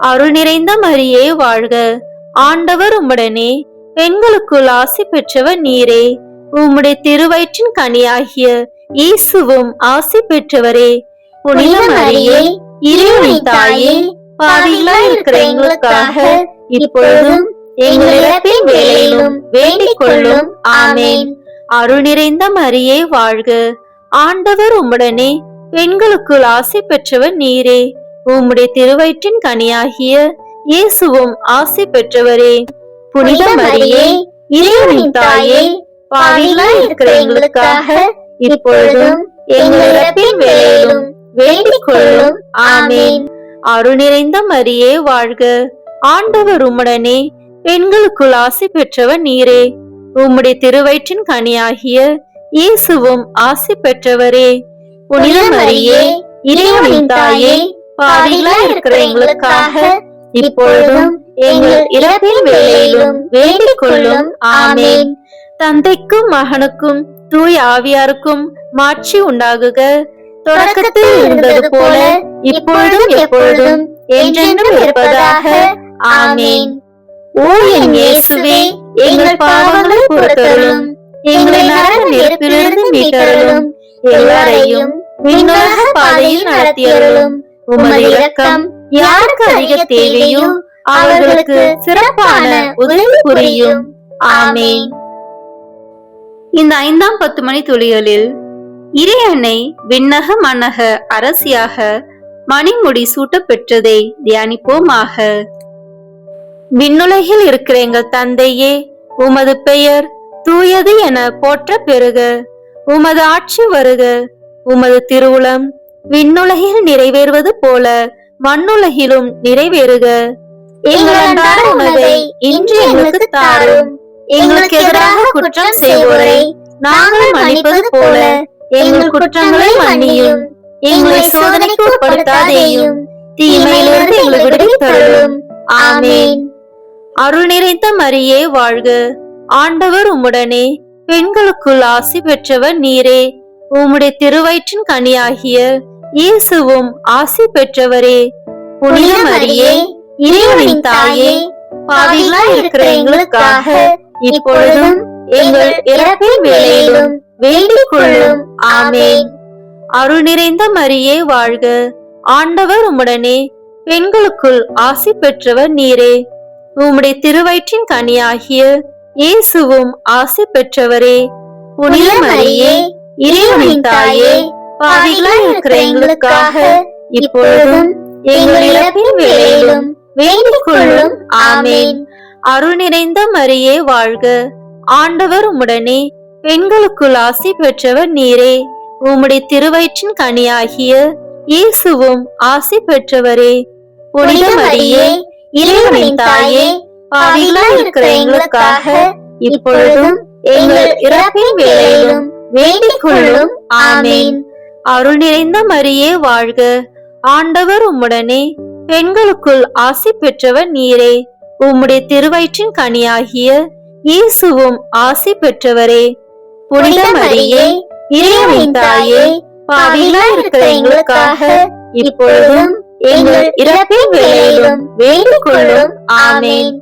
அருள் நிறைந்த மரியே வாழ்க, ஆண்டவர் உம்முடனே, பெண்களுக்குள் ஆசி பெற்றவர் நீரே. உம்முடைய திருவயிற்றின் கனியாகிய இயேசுவும் ஆசி பெற்றவரே. புனித மரியே, இறைவனின் தாயே, பாவிகளாய் இருக்கிற எங்களுக்காக இப்பொழுதும் எங்கள் இறப்பின் வேளையிலும் வேண்டிக் கொள்ளும். ஆமேன். அருள் நிறைந்த மரியே வாழ்க, ஆண்டவர் உம்முடனே, பெண்களுக்குள் ஆசி பெற்றவர் நீரே. உம்முடைய திருவயிற்றின் கனியாகிய இயேசுவும் ஆசி பெற்றவரே. புனித மரியே, இறைவனின் தாயே, பாவிகளாய் இருக்கிற எங்களுக்காக இப்பொழுதும் எங்கள் இறப்பின் வேளையிலும் வேண்டிக் கொள்ளும். ஆமேன். அருள் நிறைந்த மரியே வாழ்க, ஆண்டவர் உம்முடனே, பெண்களுக்குள் ஆசி பெற்றவர் நீரே. உம்முடைய திருவயிற்றின் கனியாகிய இயேசுவும் ஆசி பெற்றவரே. புனித மரியே, இறைவனின் தாயே, பாவிகளாய் இருக்கிற எங்களுக்காக இப்பொழுதும் எங்கள் இறப்பின் வேளையிலும் வேண்டிக் கொள்ளும். ஆமேன். தந்தைக்கும் மகனுக்கும் தூய ஆவியாருக்கும் மாட்சி உண்டாகுக. தொடக்கத்தில் இருந்தது போல இப்பொழுதும் எப்பொழுதும் என்றென்றும் இருப்பதாக. ஆமேன். ஓ என் இயேசுவே, எங்கள் பாவங்களை பொறுத்தருளும், எங்களை நரக நெருப்பிலிருந்து மீட்டருளும், எல்லாரையும் விண்ணுலக பாதையில் நடத்தியருளும். உமது இரக்கம் யாருக்கு அதிக தேவையோ அவர்களுக்கு சிறப்பான உதவி புரியும். ஆமேன். இந்த 5ஆம் 10 மணி துளிகளில் இறையன்னை விண்ணக மன்னக அரசியாக மணிமுடி சூட்ட பெற்றதை தியானிப்போமாக. விண்ணுலகில் இருக்கிற எங்கள் தந்தையே, உமது பெயர் தூயது என போற்ற பெறுக. உமது ஆட்சி வருக. உமது திருவுளம் விண்ணுலகில் நிறைவேறுவது போல மண்ணுலகிலும் நிறைவேறுக. எங்கள் அன்றாட உணவை இன்று எங்களுக்கு தாரும். எங்களுக்கு எதிராக குற்றம் செய்வோரை நாங்கள் மன்னிப்பது போல எங்கள் குற்றங்களை மன்னியும். எங்களை சோதனைக்கு உட்படுத்தாதேயும், தீமையிலிருந்து எங்களை விடுவித்தருளும். ஆமேன். அருள் நிறைந்த மரியே வாழ்க, ஆண்டவர் உம்முடனே, பெண்களுக்குள் ஆசி பெற்றவர் நீரே. உம்முடைய திருவயிற்றின் கனியாகிய இயேசுவும் ஆசி பெற்றவரே. புனித மரியே, இறைவனின் தாயே, பாவிகளாய் இருக்கிற எங்களுக்காக இப்பொழுதும் எங்கள் இறப்பின் வேளையிலும் வேண்டிக் கொள்ளும். ஆமேன். அருள் நிறைந்த மரியே வாழ்க, ஆண்டவர் உம்முடனே, பெண்களுக்குள் ஆசி பெற்றவர் நீரே. உம்முடைய திருவயிற்றின் கனியாகிய இயேசுவும் ஆசி பெற்றவரே. புனித மரியே, இறைவனின் தாயே, பாவிகளாய் இருக்கிற எங்களுக்காக இப்பொழுதும் எங்கள் இறப்பின் வேளையிலும் வேண்டிக் கொள்ளும். ஆமேன். அருள் நிறைந்த மரியே வாழ்க, ஆண்டவர் உம்முடனே, பெண்களுக்குள் ஆசி பெற்றவர் நீரே. உம்முடைய திருவயிற்றின் கனியாகிய இயேசுவும் ஆசி பெற்றவரே. புனித மரியே, இறைவனின் தாயே, பாவிகளாய் இருக்கிற எங்களுக்காக இப்பொழுதும் எங்கள் இறப்பின் வேளையிலும் வேண்டிக் கொள்ளும். ஆமேன். அருள் நிறைந்த மரியே வாழ்க, ஆண்டவர் உம்முடனே, பெண்களுக்குள் ஆசி பெற்றவர் நீரே. உம்முடைய திருவயிற்றின் கனியாகிய இயேசுவும் ஆசி பெற்றவரே. புனித மரியே, இறைவனின் தாயே, பாவிகளாய் இருக்கிற எங்களுக்காக இப்பொழுதும் எங்கள் இறப்பின் வேளையிலும் வேண்டிக் கொள்ளும். ஆமேன்.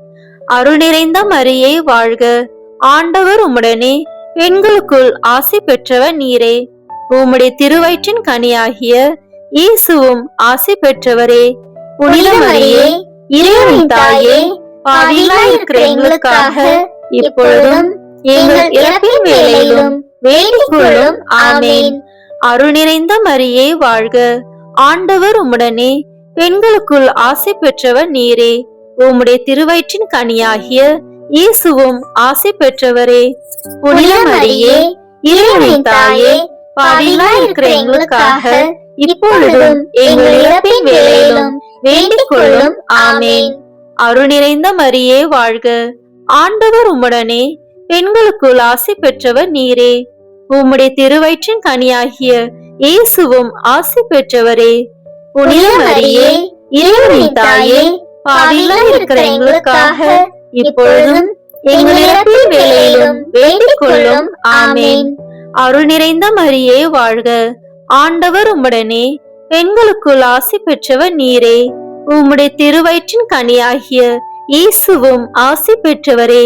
அருள் நிறைந்த மரியே வாழ்க, ஆண்டவர் உம்முடனே, பெண்களுக்குள் ஆசி பெற்றவர் நீரே. உம்முடைய திருவயிற்றின் கனியாகிய இயேசுவும் ஆசி பெற்றவரே. புனித மரியே, இறைவனின் தாயே, பாவிகளாய் இருக்கிற எங்களுக்காக இப்பொழுதும் எங்கள் இறப்பின் வேளையிலும் வேண்டிக் கொள்ளும். ஆமேன். அருள் நிறைந்த மரியே வாழ்க, ஆண்டவர் உம்முடனே, பெண்களுக்குள் ஆசி பெற்றவர் நீரே. உம்முடைய திருவயிற்றின் கனியாகிய இயேசுவும் ஆசி பெற்றவரே. புனித மரியே, இறைவனின் தாயே, பாவிகளாய் இருக்கிற எங்களுக்காக இப்பொழுதும் எங்கள் இறப்பின் வேளையிலும் வேண்டிக் கொள்ளும். ஆமேன். அருள் நிறைந்த மரியே வாழ்க, ஆண்டவர் உம்முடனே, பெண்களுக்குள் ஆசி பெற்றவர் நீரே. உம்முடைய திருவயிற்றின் கனியாகிய இயேசுவும் ஆசி பெற்றவரே. புனித மரியே, இறைவனின் தாயே, பாவிகளாய் இருக்கிற எங்களுக்காக இப்பொழுதும் எங்கள் இறப்பின் வேளையிலும் வேண்டிக் கொள்ளும். ஆமேன். அருள் நிறைந்த மரியே வாழ்க, ஆண்டவர் உம்முடனே, பெண்களுக்குள் ஆசி பெற்றவர் நீரே. உம்முடைய திருவயிற்றின் கனியாகிய இயேசுவும் ஆசி பெற்றவரே.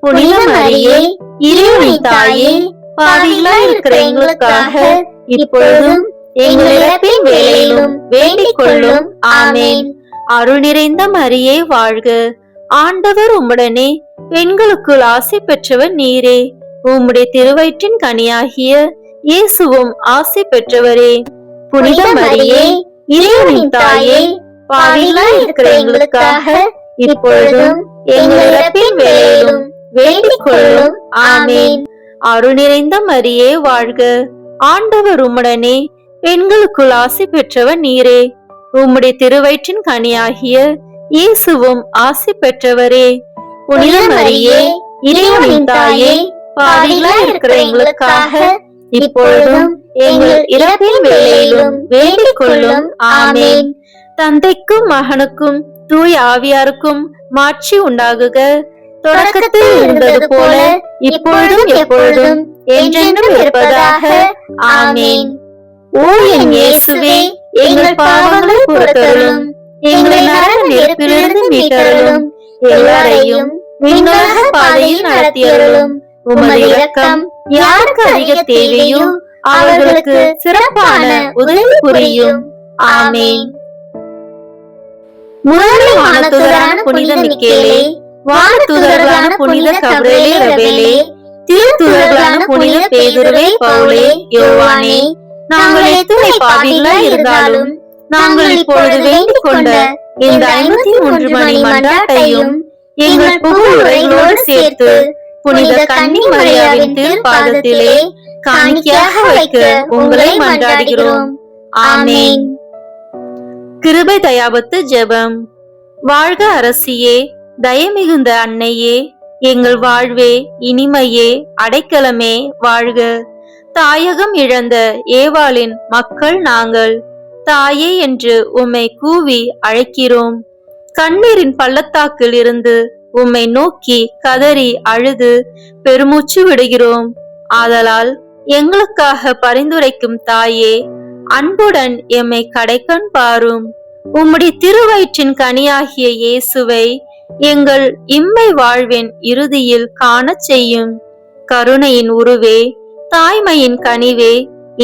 புனித மரியே, இறைவனின் தாயே, பாவிகளாய் இருக்கிற எங்களுக்காக இப்பொழுதும் எங்கள் இறப்பின் வேளையிலும் வேண்டிக் கொள்ளும். ஆமேன். அருள் நிறைந்த மரியே வாழ்க, ஆண்டவர் உம்முடனே, பெண்களுக்குள் ஆசி பெற்றவர் நீரே. உம்முடைய திருவயிற்றின் கனியாகிய இயேசுவும் ஆசி பெற்றவரே. புனித மரியே, இறைவனின் தாயே, பாவிகளாய் இருக்கிற எங்களுக்காக இப்பொழுதும் எங்கள் இறப்பின் வேளையிலும் வேண்டிக் கொள்ளும். ஆமேன். அருள் நிறைந்த மரியே வாழ்க, ஆண்டவர் உம்முடனே, பெண்களுக்குள் ஆசி பெற்றவர் நீரே. உம்முடைய திருவயிற்றின் கனியாகிய இயேசுவும் ஆசி பெற்றவரே. புனித மரியே, இறைவனின் தாயே, பாவிகளாய் இருக்கிற எங்களுக்காக இப்பொழுதும் எங்கள் இறப்பின் வேளையிலும் வேண்டிக் கொள்ளும். ஆமேன். தந்தைக்கும் மகனுக்கும் தூய ஆவியாருக்கும் மாட்சி உண்டாகுக. தொடக்கத்தில் இருந்தது போல இப்பொழுதும் எப்பொழுதும் என்றென்றும் இருப்பதாக. ஆமேன். ஓ என் இயேசுவே, எங்கள் பாவங்களை பொறுத்தருளும், எங்களை நரக நெருப்பிலிருந்து மீட்டருளும், எல்லாரையும் விண்ணுலக பாதையில் நடத்தியருளும். உமது இரக்கம் யாருக்கு அதிக தேவையோ அவர்களுக்கு சிறப்பான உதவி புரியும். ஆமேன். முதல் வானதூதரான புனித மிக்கேலே, வானதூதர்களான புனித கபிரியேலே, ரபேலே, திருத்தூதர்களான புனித பேதுருவே, பவுலே, யோவானே, நாங்கள் எத்துணை பாவிகளாய் இருந்தாலும் நாங்கள் இப்பொழுது வேண்டிக் கொண்ட இந்த 53 மணி மன்றாட்டையும் எங்கள் புகழ் உரைகளோடு சேர்த்து புனித கன்னி மரியாவின் திருப்பாதத்திலே காணிக்கையாக வைக்க உங்களை மன்றாடுகிறோம். ஆமேன். கிருபை தயாபத்து ஜெபம். வாழ்க அரசியே, தயமிகுந்த அன்னையே, எங்கள் வாழ்வே, இனிமையே, அடைக்கலமே, வாழ்க. தாயகம் இழந்த ஏவாளின் மக்கள் நாங்கள். தாயே என்று உம்மை கூவி அழைக்கிறோம். கண்ணீரின் பள்ளத்தாக்கில் இருந்து உம்மை நோக்கி கதறி அழுது பெருமூச்சு விடுகிறோம். ஆதலால் எங்களுக்காக பரிந்துரைக்கும் தாயே, அன்புடன் எம்மை கடைக்கண் பாரும். உம்முடைய திருவயிற்றின் கனியாகிய இயேசுவை எங்கள் இம்மை வாழ்வின் இறுதியில் காணச் செய்யும். கருணையின் உருவே, தாய்மையின் கனிவே,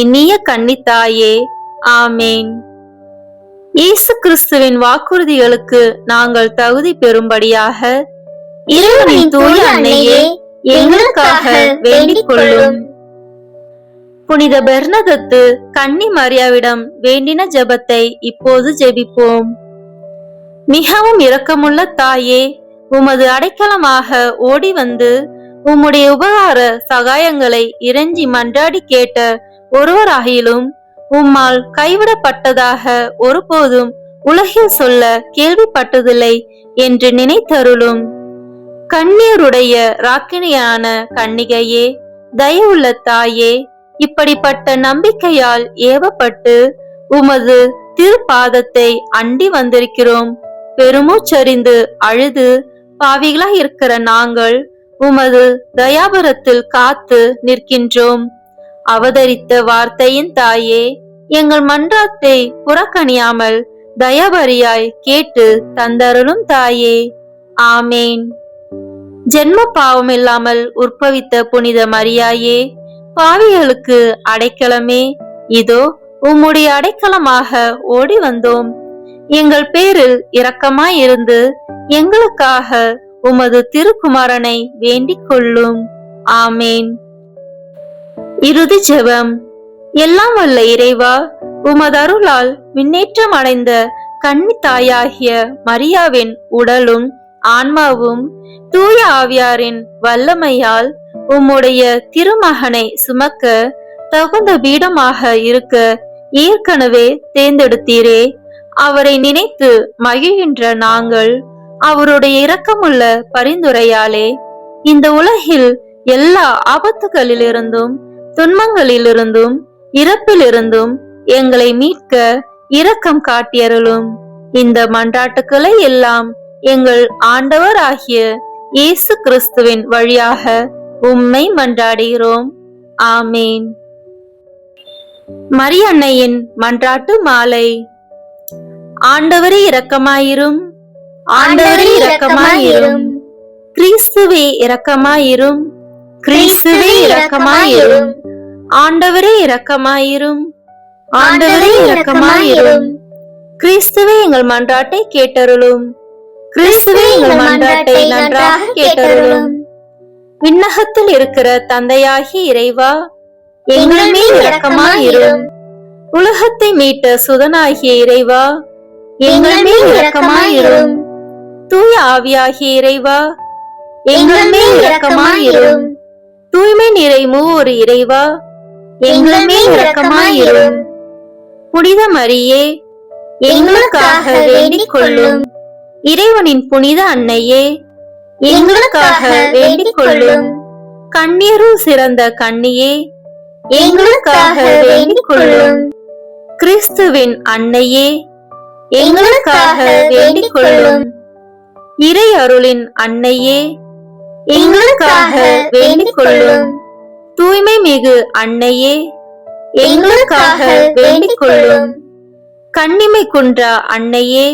இனிய கன்னித்தாயே. ஆமேன். இயேசு கிறிஸ்துவின் வாக்குறுதிகளுக்கு நாங்கள் தகுதி பெறும்படியாக இறைவனின் தூய அன்னையே, எங்களுக்காக வேண்டிக் கொள்ளும். புனித பெர்னதத்து கன்னி மரியாவிடம் வேண்டின ஜெபத்தை இப்போது ஜெபிப்போம். மிகவும் இரக்கமுள்ள தாயே, உமது அடைக்கலமாக ஓடி வந்து உம்முடைய உபகார சகாயங்களை இறைஞ்சி மன்றாடி கேட்ட ஒருவராகிலும் உம்மால் கைவிடப்பட்டதாக ஒருபோதும் உலகில் சொல்ல கேள்விப்பட்டதில்லை என்று நினைத்தருளும். கண்ணீருடைய ராக்கினியான கன்னிகையே, தயவுள்ள தாயே, இப்படிப்பட்ட நம்பிக்கையால் ஏவப்பட்டு உமது திருப்பாதத்தை அண்டி வந்திருக்கிறோம். பெருமூச்சறிந்து அழுது பாவிகளாய் இருக்கிற நாங்கள் உமது தயாபரத்தில் காத்து நிற்கின்றோம். அவதரித்த வார்த்தையின் தாயே, எங்கள் மன்றாத்தை புறக்கணியாமல் தயாபரியாய் கேட்டு தந்தருளும் தாயே. ஆமேன். ஜென்ம பாவமில்லாமல் உற்பவித்த புனித மரியாயே, பாவிகளுக்கு அடைக்கலமே, இதோ உம்முடைய அடைக்கலமாக ஓடி வந்தோம். எங்கள் பேரில் இரக்கமாயிருந்து எங்களுக்காக உமது திருக்குமாரனை வேண்டிக் கொள்ளும். ஆமேன். இறுதி ஜெபம். எல்லாம் வல்ல இறைவா, உமது அருளால் விண்ணேற்றம் அடைந்த கன்னி தாயாகிய மரியாவின் உடலும் ஆன்மாவும் தூய ஆவியாரின் வல்லமையால் உம்முடைய திருமகனை சுமக்க தகுந்த பீடமாக இருக்க ஏற்கனவே தேர்ந்தெடுத்தீரே. அவரை நினைத்து மகிழ்கின்ற நாங்கள் அவருடைய இரக்கமுள்ள பரிந்துரையாலே இந்த உலகில் எல்லா ஆபத்துகளிலிருந்தும் துன்பங்களிலிருந்தும் இறப்பிலிருந்தும் எங்களை மீட்க இரக்கம் காட்டியருளும். இந்த மன்றாட்டுக்களை எல்லாம் எங்கள் ஆண்டவர் ஆகிய இயேசு கிறிஸ்துவின் வழியாக உம்மை மன்றாடுகிறோம். ஆமேன். மரியன்னையின் மன்றாட்டு மாலை. ஆண்டவரே இரக்கமாயிரும், ஆண்டவரே இரக்கமாயிரும், கிறிஸ்துவே இரக்கமாயிரும், கிறிஸ்துவே இரக்கமாயிரும், ஆண்டவரே இரக்கமாயிரும், ஆண்டவரே இரக்கமாயிரும், கிறிஸ்துவே எங்கள் மன்றாட்டை கேட்டருளும், கிறிஸ்துவே எங்கள் மன்றாட்டை நன்றாக கேட்டருளும். விண்ணகத்தில் இருக்கிற தந்தையாகி இறைவா, எங்கள் மேல் இரக்கமாயிரும். உலகத்தை மீட்ட சுதனாகிய இறைவா, எங்கள் மேல் இரக்கமாயிரும். தூய ஆவியாகிய இறைவா, எங்கள் மேல் இரக்கமாயிரும். தூய்மை நிறை மூவொரு இறைவா, எங்கள் மேல் இரக்கமாயிரும். புனித மரியே, எங்களுக்காக வேண்டிக் கொள்ளும். இறைவனின் புனித அன்னையே, எங்களுக்காக வேண்டிக் கொள்ளும். கண்ணீரும் சிறந்த கன்னியே, எங்களுக்காக வேண்டிக் கொள்ளும். கிறிஸ்துவின் அன்னையே, எங்களுக்காக வேண்டிக் கொள்ளும். இறை அருளின் அன்னையே, எங்களுக்காக வேண்டிக் கொள்ளும். தூய்மை மிகு அன்னையே, எங்களுக்காக வேண்டிக் கொள்ளும். கன்னிமை குன்றா அன்னையே,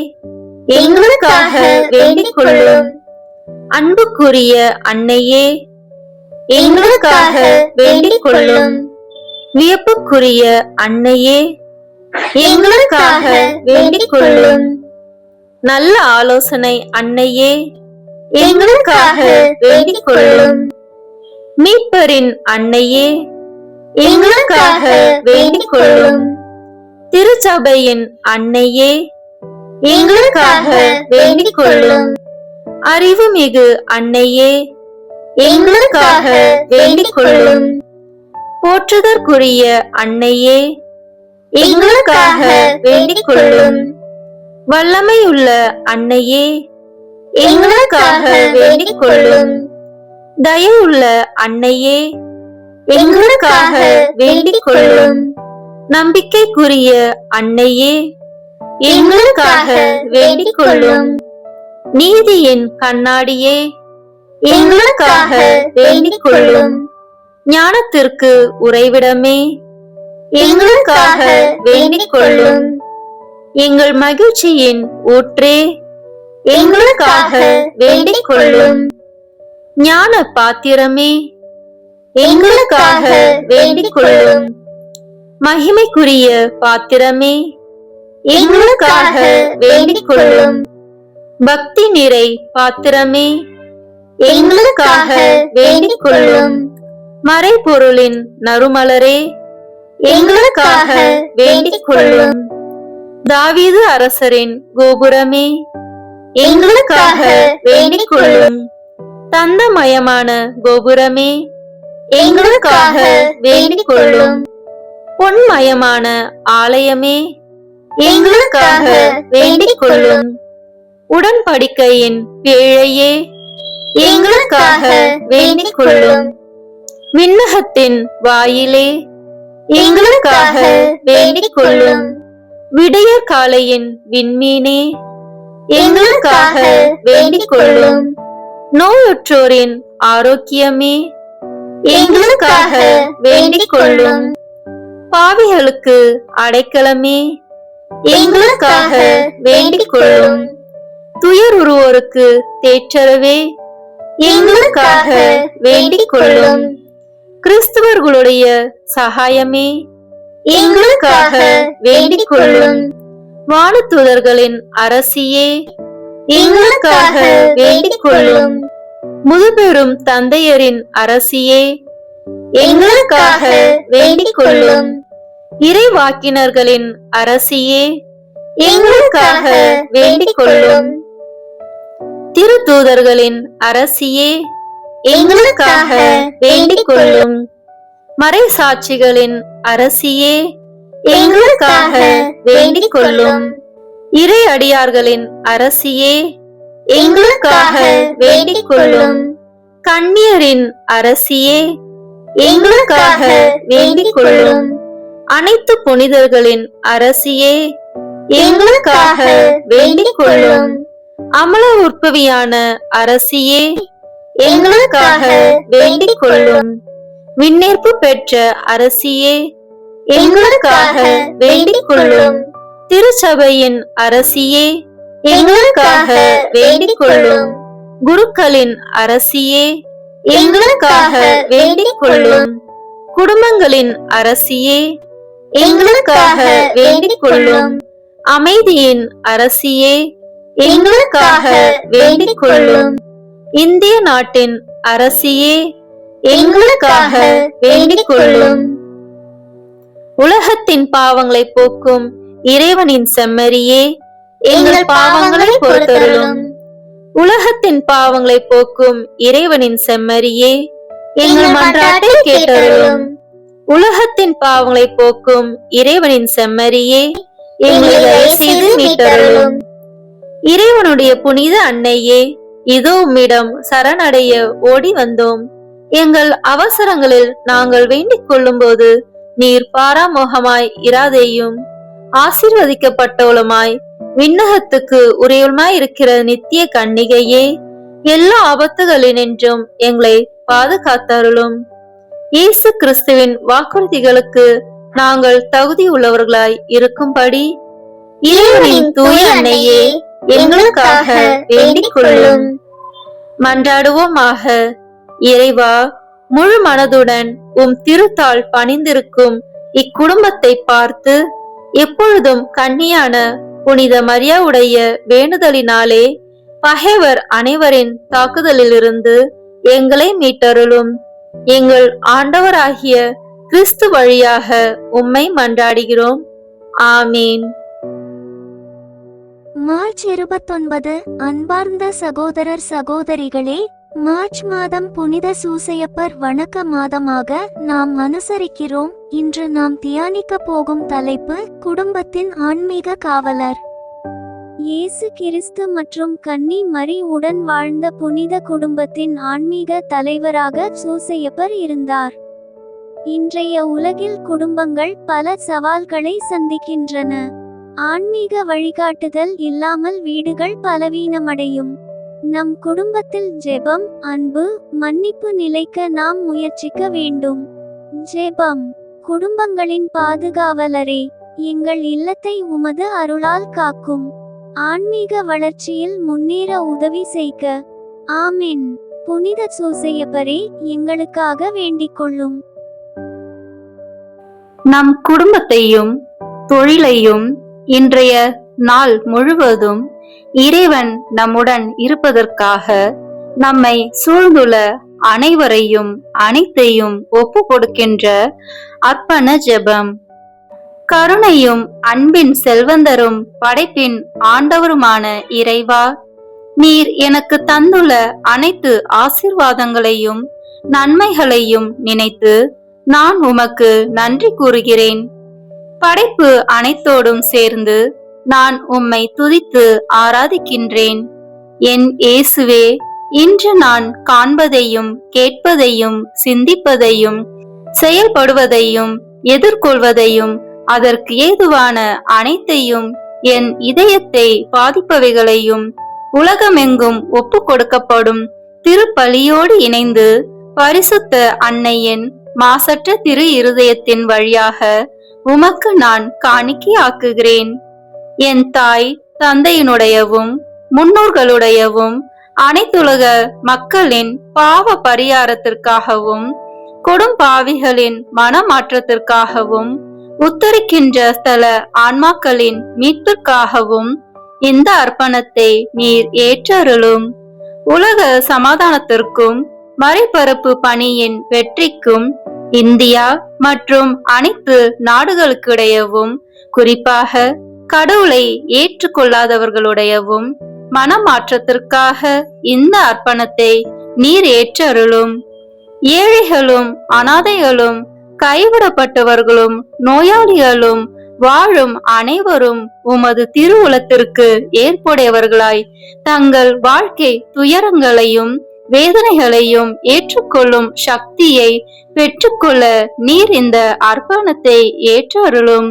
எங்களுக்காக வேண்டிக் கொள்ளும். அன்புக்குரிய அன்னையே, எங்களுக்காக வேண்டிக் கொள்ளும். வியப்புக்குரிய அன்னையே, எங்களுக்காக வேண்டிக் கொள்ளும். நல்ல ஆலோசனை அன்னையே, எங்களுக்காக வேண்டிக் கொள்ளும். மீட்பரின் அன்னையே, எங்களுக்காக வேண்டிக் கொள்ளும். திருச்சபையின் அன்னையே, எங்களுக்காக வேண்டிக் கொள்ளும். அறிவுமிகு அன்னையே, எங்களுக்காக வேண்டிக் கொள்ளும். போற்றுதற்குரிய அன்னையே, எங்களுக்காக வேண்டிக் கொள்ளும். வல்லமையுள்ள அன்னையே, எங்களுக்காக வேண்டிக் கொள்ளும். தயவுள்ள அன்னையே, எங்களுக்காக வேண்டிக் கொள்ளும். நம்பிக்கைக்குரிய அன்னையே, எங்களுக்காக வேண்டிக் கொள்ளும். நீதியின் கண்ணாடியே, எங்களுக்காக வேண்டிக் கொள்ளும். ஞானத்திற்கு உறைவிடமே, எங்களுக்காக வேண்டிக் கொள்ளும். எங்கள் மகிழ்ச்சியின் ஊற்றே, எங்களுக்காக வேண்டிக் கொள்ளும். ஞான பாத்திரமே, எங்களுக்காக வேண்டிக் கொள்ளும். மகிமைக்குரிய பாத்திரமே, எங்களுக்காக வேண்டிக் கொள்ளும். பக்தி நிறை பாத்திரமே, எங்களுக்காக வேண்டிக் கொள்ளும். மறைபொருளின் நறுமலரே, எங்களுக்காக வேண்டிக் கொள்ளும். தாவீது அரசரின் கோபுரமே, எங்களுக்காக வேண்டிக் கொள்ளும். தந்தமயமான கோபுரமே, எங்களுக்காக வேண்டிக் கொள்ளும். பொன்மயமான ஆலயமே, எங்களுக்காக வேண்டிக் கொள்ளும். உடன்படிக்கையின் பேழையே, எங்களுக்காக வேண்டிக் கொள்ளும். விண்ணகத்தின் வாயிலே, எங்களுக்காக வேண்டிக் கொள்ளும். விடிய காலையின் விண்மீனே, எங்களுக்காக வேண்டிக் கொள்ளும். நோயுற்றோரின் ஆரோக்கியமே, எங்களுக்காக வேண்டிக் கொள்ளும். பாவிகளுக்கு அடைக்கலமே, எங்களுக்காக வேண்டிக் கொள்ளும். துயருறுவோருக்கு தேற்றரவே, எங்களுக்காக வேண்டிக் கொள்ளும். கிறிஸ்தவர்களுடைய சகாயமே, எங்களுக்காக வேண்டிக் கொள்ளும். வானதூதர்களின் அரசியே, எங்களுக்காக வேண்டிக் கொள்ளும். முதுபெரும் தந்தையரின் அரசியே, எங்களுக்காக வேண்டிக் கொள்ளும். இறைவாக்கினர்களின் அரசியே, எங்களுக்காக வேண்டிக் கொள்ளும். திருத்தூதர்களின் அரசியே, எங்களுக்காக வேண்டிக் கொள்ளும். மறைசாட்சிகளின் அரசியே, எங்களுக்காக வேண்டிக் கொள்ளும். இறை அடியார்களின் அரசியே, எங்களுக்காக வேண்டிக் கொள்ளும். கன்னியரின் அரசியே, எங்களுக்காக வேண்டிக் கொள்ளும். அனைத்து புனிதர்களின் அரசியே, எங்களுக்காக வேண்டிக் கொள்ளும். அமல உற்பவியான அரசியே, எங்களுக்காக வேண்டிக் கொள்ளும். விண்ணேற்பு பெற்ற அரசியே, எங்களுக்காக வேண்டிக் கொள்ளும். திருச்சபையின் அரசியே, எங்களுக்காக வேண்டிக் கொள்ளும். குருக்களின் அரசியே, எங்களுக்காக வேண்டிக் கொள்ளும். குடும்பங்களின் அரசியே, எங்களுக்காக வேண்டிக் கொள்ளும். அமைதியின் அரசியே, எங்களுக்காக வேண்டிக் கொள்ளும். இந்திய நாட்டின் அரசியே, எங்களுக்காக வேண்டிக் கொள்ளும். உலகத்தின் பாவங்களை போக்கும் இறைவனின் செம்மறியே, எங்கள் பாவங்களை பொறுத்தருளும். உலகத்தின் பாவங்களை போக்கும் இறைவனின் செம்மறியே, எங்கள் மன்றாட்டை கேட்டருளும். உலகத்தின் பாவங்களை போக்கும் இறைவனின் செம்மறியே, எங்களை தயவு செய்து மீட்டருளும். இறைவனுடைய புனித அன்னையே, இதோ உம்மிடம் சரணடைய ஓடி வந்தோம். எங்கள் அவசரங்களில் நாங்கள் வேண்டிக் கொள்ளும் போது நீர் பாராமுகமாய் இராதேயும். ஆசீர்வதிக்கப்பட்டவளுமாய் விண்ணகத்துக்கு உரியவளுமாய் இருக்கிற நித்திய கன்னிகையே, எல்லா ஆபத்துகளினின்றும் எங்களை பாதுகாத்தருளும். இயேசு கிறிஸ்துவின் வாக்குறுதிகளுக்கு நாங்கள் தகுதியுள்ளவர்களாய் இருக்கும்படி இறைவனின் தூய அன்னையே, எங்களுக்காக வேண்டிக் கொள்ளும். மன்றாடுவோமாக. இறைவா, முழு மனதுடன் உம் திருத்தாள் பணிந்திருக்கும் இக்குடும்பத்தை பார்த்து எப்பொழுதும் கன்னியான புனித மரியாவுடைய வேண்டுதலினாலே பகைவர் அனைவரின் தாக்குதலிலிருந்து எங்களை மீட்டருளும். எங்கள் ஆண்டவராகிய கிறிஸ்து வழியாக உம்மை மன்றாடுகிறோம். ஆமீன். மார்ச் 29. அன்பார்ந்த சகோதரர் சகோதரிகளே, மார்ச் மாதம் புனித சூசையப்பர் வணக்க மாதமாக நாம் அனுசரிக்கிறோம். இன்று நாம் தியானிக்க போகும் தலைப்பு குடும்பத்தின் ஆன்மீக காவலர். இயேசு கிறிஸ்து மற்றும் கன்னி மரி உடன் வாழ்ந்த புனித குடும்பத்தின் ஆன்மீக தலைவராக சூசையப்பர் இருந்தார். இன்றைய உலகில் குடும்பங்கள் பல சவால்களை சந்திக்கின்றன. ஆன்மீக வழிகாட்டுதல் இல்லாமல் வீடுகள் பலவீனமடையும். நம் குடும்பத்தில் ஜெபம், அன்பு, மன்னிப்பு நிலைக்க நாம் முயற்சிக்க வேண்டும். ஜெபம். குடும்பங்களின் பாதுகாவலரே, எங்கள் இல்லத்தை உமது அருளால் காக்கும். ஆன்மீக வளர்ச்சியில் முன்னேற உதவி செய்க. ஆமென். புனித சூசையப்பரே, எங்களுக்காக வேண்டிக் கொள்ளும். நம் குடும்பத்தையும் தொழிலையும் இன்றைய நாள் முழுவதும் இறைவன் நம்முடன் இருப்பதற்காக நம்மை சூழ்ந்துள்ள அனைவரையும் அனைத்தையும் ஒப்பு கொடுக்கின்ற அர்ப்பண ஜெபம். கருணையும் அன்பின் செல்வந்தரும் படைப்பின் ஆண்டவருமான இறைவா, நீர் எனக்கு தந்துள்ள அனைத்து ஆசீர்வாதங்களையும் நன்மைகளையும் நினைத்து நான் உமக்கு நன்றி கூறுகிறேன். படைப்பு அனைத்தோடும் சேர்ந்து நான் உம்மை துதித்து ஆராதிக்கின்றேன். என் இயேசுவே, இன்று நான் காண்பதையும் கேட்பதையும் சிந்திப்பதையும் செயல்படுவதையும் எதிர்கொள்வதையும் அதற்கு ஏதுவான அனைத்தையும் என் இதயத்தை பாதிப்பவைகளையும் உலகமெங்கும் ஒப்பு கொடுக்கப்படும் திருப்பலியோடு இணைந்து பரிசுத்த அன்னையின் மாசற்ற திரு இருதயத்தின் வழியாக உமக்கு நான் காணிக்கையாக்குகிறேன். என் தாய் தந்தையினுடையவும் முன்னோர்களுடையவும் அனைத்துலக மக்களின் பாவ பரிகாரத்திற்காகவும் கொடும்பாவிகளின் மனமாற்றத்திற்காகவும் உத்தரிக்கின்ற ஸ்தல ஆன்மாக்களின் மீட்பிற்காகவும் இந்த அர்ப்பணத்தை நீர் ஏற்றருளும். உலக சமாதானத்திற்கும் மறைபரப்பு பணியின் வெற்றிக்கும் இந்தியா மற்றும் அனைத்து நாடுகளுக்கிடையவும் குறிப்பாக கடவுளை ஏற்றுக்கொள்ளாதவர்களுடையவும் மனமாற்றத்திற்காக இந்த அர்ப்பணத்தை நீர் ஏற்றருளும். ஏழைகளும் அனாதைகளும் கைவிடப்பட்டவர்களும் நோயாளிகளும் வாழும் அனைவரும் உமது திருவுளத்திற்கு ஏற்புடையவர்களாய் தங்கள் வாழ்க்கை துயரங்களையும் வேதனைகளையும் ஏற்றுக்கொள்ளும் சக்தியை பெற்றுக்கொள்ள நீர் இந்த அர்ப்பணத்தை ஏற்றருளும்.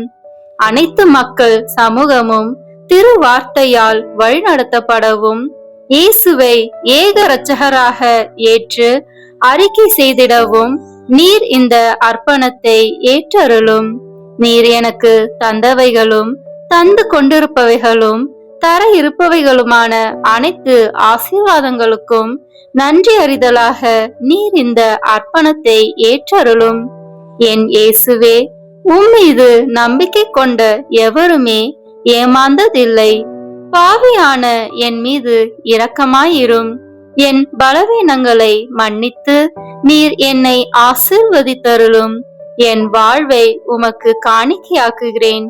அனைத்து மக்கள் சமூகமும் திருவார்த்தையால் வழிநடத்தப்படவும் இயேசுவை ஏக இரட்சகராக ஏற்று அறிக்கை செய்திடவும் நீர் இந்த அர்ப்பணத்தை ஏற்றருளும். நீர் எனக்கு தந்தவைகளும் தந்து கொண்டிருப்பவைகளும் தர இருப்பவைகளுமான அனைத்து ஆசீர்வாதங்களுக்கும் நன்றி அறிதலாக நீர் இந்த அர்ப்பணத்தை ஏற்றருளும். என் இயேசுவே, உம்மீது நம்பிக்கை கொண்ட எவருமே ஏமாந்ததில்லை. பாவியான என் மீது இரக்கமாயிரும். என் பலவீனங்களை மன்னித்து நீர் என்னை ஆசீர்வதித்தருளும். என் வாழ்வை உமக்கு காணிக்கையாக்குகிறேன்.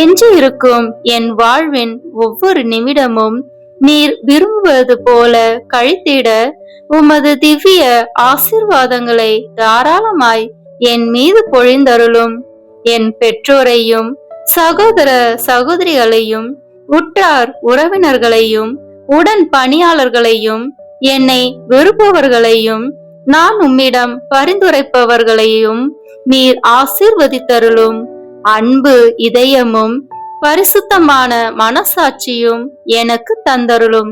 எஞ்சி இருக்கும் என் வாழ்வின் ஒவ்வொரு நிமிடமும் நீர் விரும்புவது போல கழித்திட உமது திவ்ய ஆசீர்வாதங்களை தாராளமாய் என் மீது பொழிந்தருளும். என் பெற்றோரையும் சகோதர சகோதரிகளையும் உற்றார் உறவினர்களையும் உடன் பணியாளர்களையும் என்னை வெறுப்பவர்களையும் நான் உம்மிடம் பரிந்துரைப்பவர்களையும் நீர் ஆசீர்வதித்தருளும். அன்பு இதயமும் பரிசுத்தமான மனசாட்சியும் எனக்கு தந்தருளும்.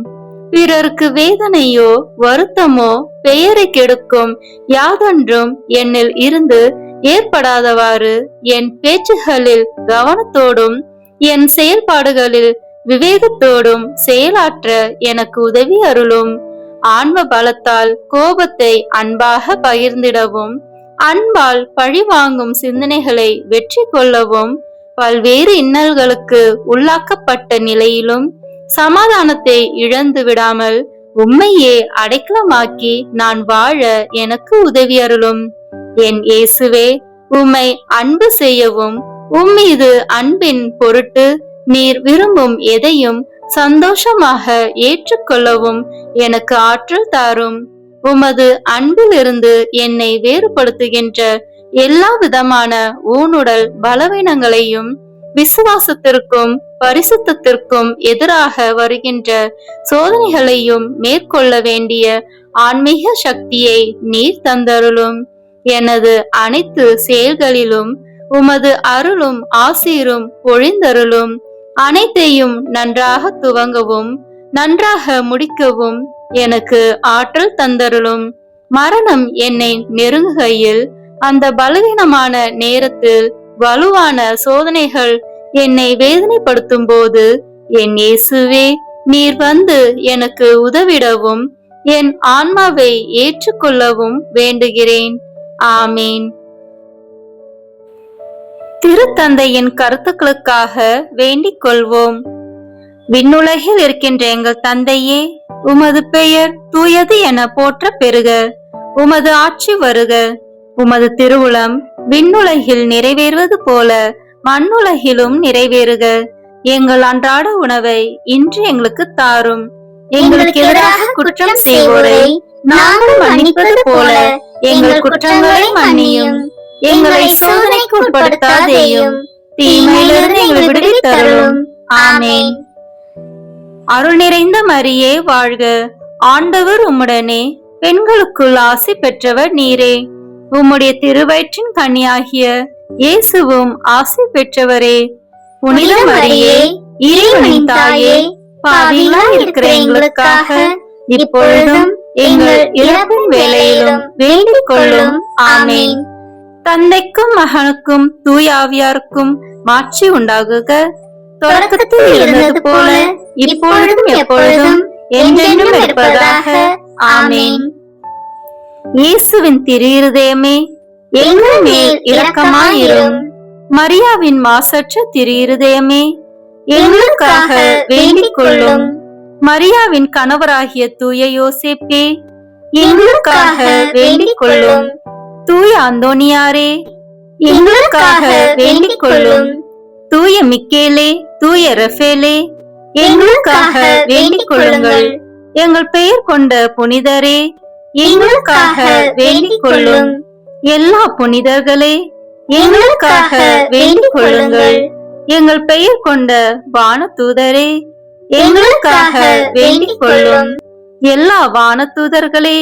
பிறருக்கு வேதனையோ வருத்தமோ பெயரை கெடுக்கும் யாதொன்றும் என்னில் இருந்து ஏற்படாதவாறு என் பேச்சுகளில் கவனத்தோடும் என் செயல்பாடுகளில் விவேகத்தோடும் செயலாற்ற எனக்கு உதவி அருளும். ஆன்ம பலத்தால் கோபத்தை அன்பாக பகிர்ந்திடவும் அன்பால் பழிவாங்கும் சிந்தனைகளை வெற்றி கொள்ளவும் பல்வேறு இன்னல்களுக்கு உள்ளாக்கப்பட்ட நிலையிலும் சமாதானத்தை இழந்து விடாமல் உம்மையே அடைக்கலமாக்கி நான் வாழ எனக்கு உதவி அருளும். என் இயேசுவே, உம்மை அன்பு செய்யவும் உம்மீது அன்பின் பொருட்டு நீர் விரும்பும் எதையும் சந்தோஷமாக ஏற்றுக்கொள்ளவும் எனக்கு ஆற்றல் தாரும். உமது அன்பிலிருந்து என்னை வேறுபடுத்துகின்ற எல்லா விதமான ஊனுடல் பலவீனங்களையும் விசுவாசத்திற்கும் பரிசுத்தத்திற்கும் எதிராக வருகின்ற சோதனைகளையும் மேற்கொள்ள வேண்டிய ஆன்மீக சக்தியை நீர் தந்தருளும். எனது அனைத்து செயல்களிலும் உமது அருளும் ஆசீரும் பொழிந்தருளும். அனைத்தையும் நன்றாக துவங்கவும் நன்றாக முடிக்கவும் எனக்கு ஆற்றல் தந்தருளும். மரணம் என்னை நெருங்குகையில் அந்த பலவீனமான நேரத்தில் வலுவான சோதனைகள் என்னை வேதனைப்படுத்தும் போது என் இயேசுவே, நீர் வந்து எனக்கு உதவிடவும் என் ஆன்மாவை ஏற்றுக்கொள்ளவும் வேண்டுகிறேன். ஆமீன். திருத்தந்தையின் கருத்துக்களுக்காக வேண்டிக் கொள்வோம். விண்ணுலகில் இருக்கின்ற எங்கள் தந்தையே, உமது பெயர் தூயது என போற்ற பெறுக. உமது ஆட்சி வருக. உமது திருவுளம் விண்ணுலகில் நிறைவேறுவது போல மண்ணுலகிலும் நிறைவேறுக. எங்கள் அன்றாட உணவை இன்று எங்களுக்கு தாரும். எங்களுக்கு எதிராக குற்றம் செய்வோரை நாங்கள் மன்னிப்பது போல எங்கள் குற்றங்களை மன்னியும். எங்களை சோதனைக்கு உட்படுத்தாதேயும், தீமையிலிருந்து எங்களை விடுவித்தருளும். ஆமென். அருள் நிறைந்த மரியே வாழ்க, ஆண்டவர் உம்முடனே, பெண்களுக்குள் ஆசி பெற்றவர் நீரே. உம்முடைய திருவயிற்றின் கனியாகிய இயேசுவும் ஆசி பெற்றவரே. புனித மரியே, இறைவனின் தாயே, பாவிகளாய் இருக்கிற எங்களுக்காக இப்பொழுதும் எங்கள் இறப்பின் வேளையிலும் வேண்டிக் கொள்ளும். ஆமென். தந்தைக்கும் மகனுக்கும் தூய ஆவியாருக்கும் மாட்சி உண்டாகுக, தொடக்கத்தில் இருந்தது போல இப்பொழுதும் எப்பொழுதும் என்றென்றும் இருப்பதாக. ஆமென். இயேசுவின் திரு இருதயமே, எங்கள் மேல் இரக்கமாயிரும். மரியாவின் மாசற்ற திரு இருதயமே, எங்களுக்காக வேண்டிக் கொள்ளும். மரியாவின் கணவராகிய தூய யோசேப்பே, எங்களுக்காக வேண்டிக் கொள்ளும். தூய அந்தோனியாரே, எங்களுக்காக வேண்டிக் கொள்ளும். தூய மிக்கேலே, தூய ரஃபேலே, எங்களுக்காக வேண்டிக் கொள்ளுங்கள். எங்கள் பெயர் கொண்ட புனிதரே, எங்களுக்காக வேண்டிக் கொள்ளும். எல்லா புனிதர்களே, எங்களுக்காக வேண்டிக் கொள்ளுங்கள். எங்கள் பெயர் கொண்ட வானதூதரே, எங்களுக்காக வேண்டிக் கொள்ளும். எல்லா வானதூதர்களே,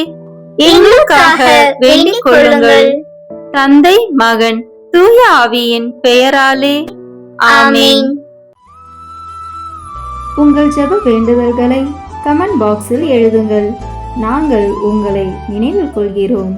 எங்களுக்காக வேண்டிக் கொள்ளுங்கள். தந்தை, மகன், தூய ஆவியின் பெயராலே. ஆமென். உங்கள் ஜெப வேண்டுதல்களை கமெண்ட் பாக்ஸில் எழுதுங்கள். நாங்கள் உங்களை நினைவில் கொள்கிறோம்.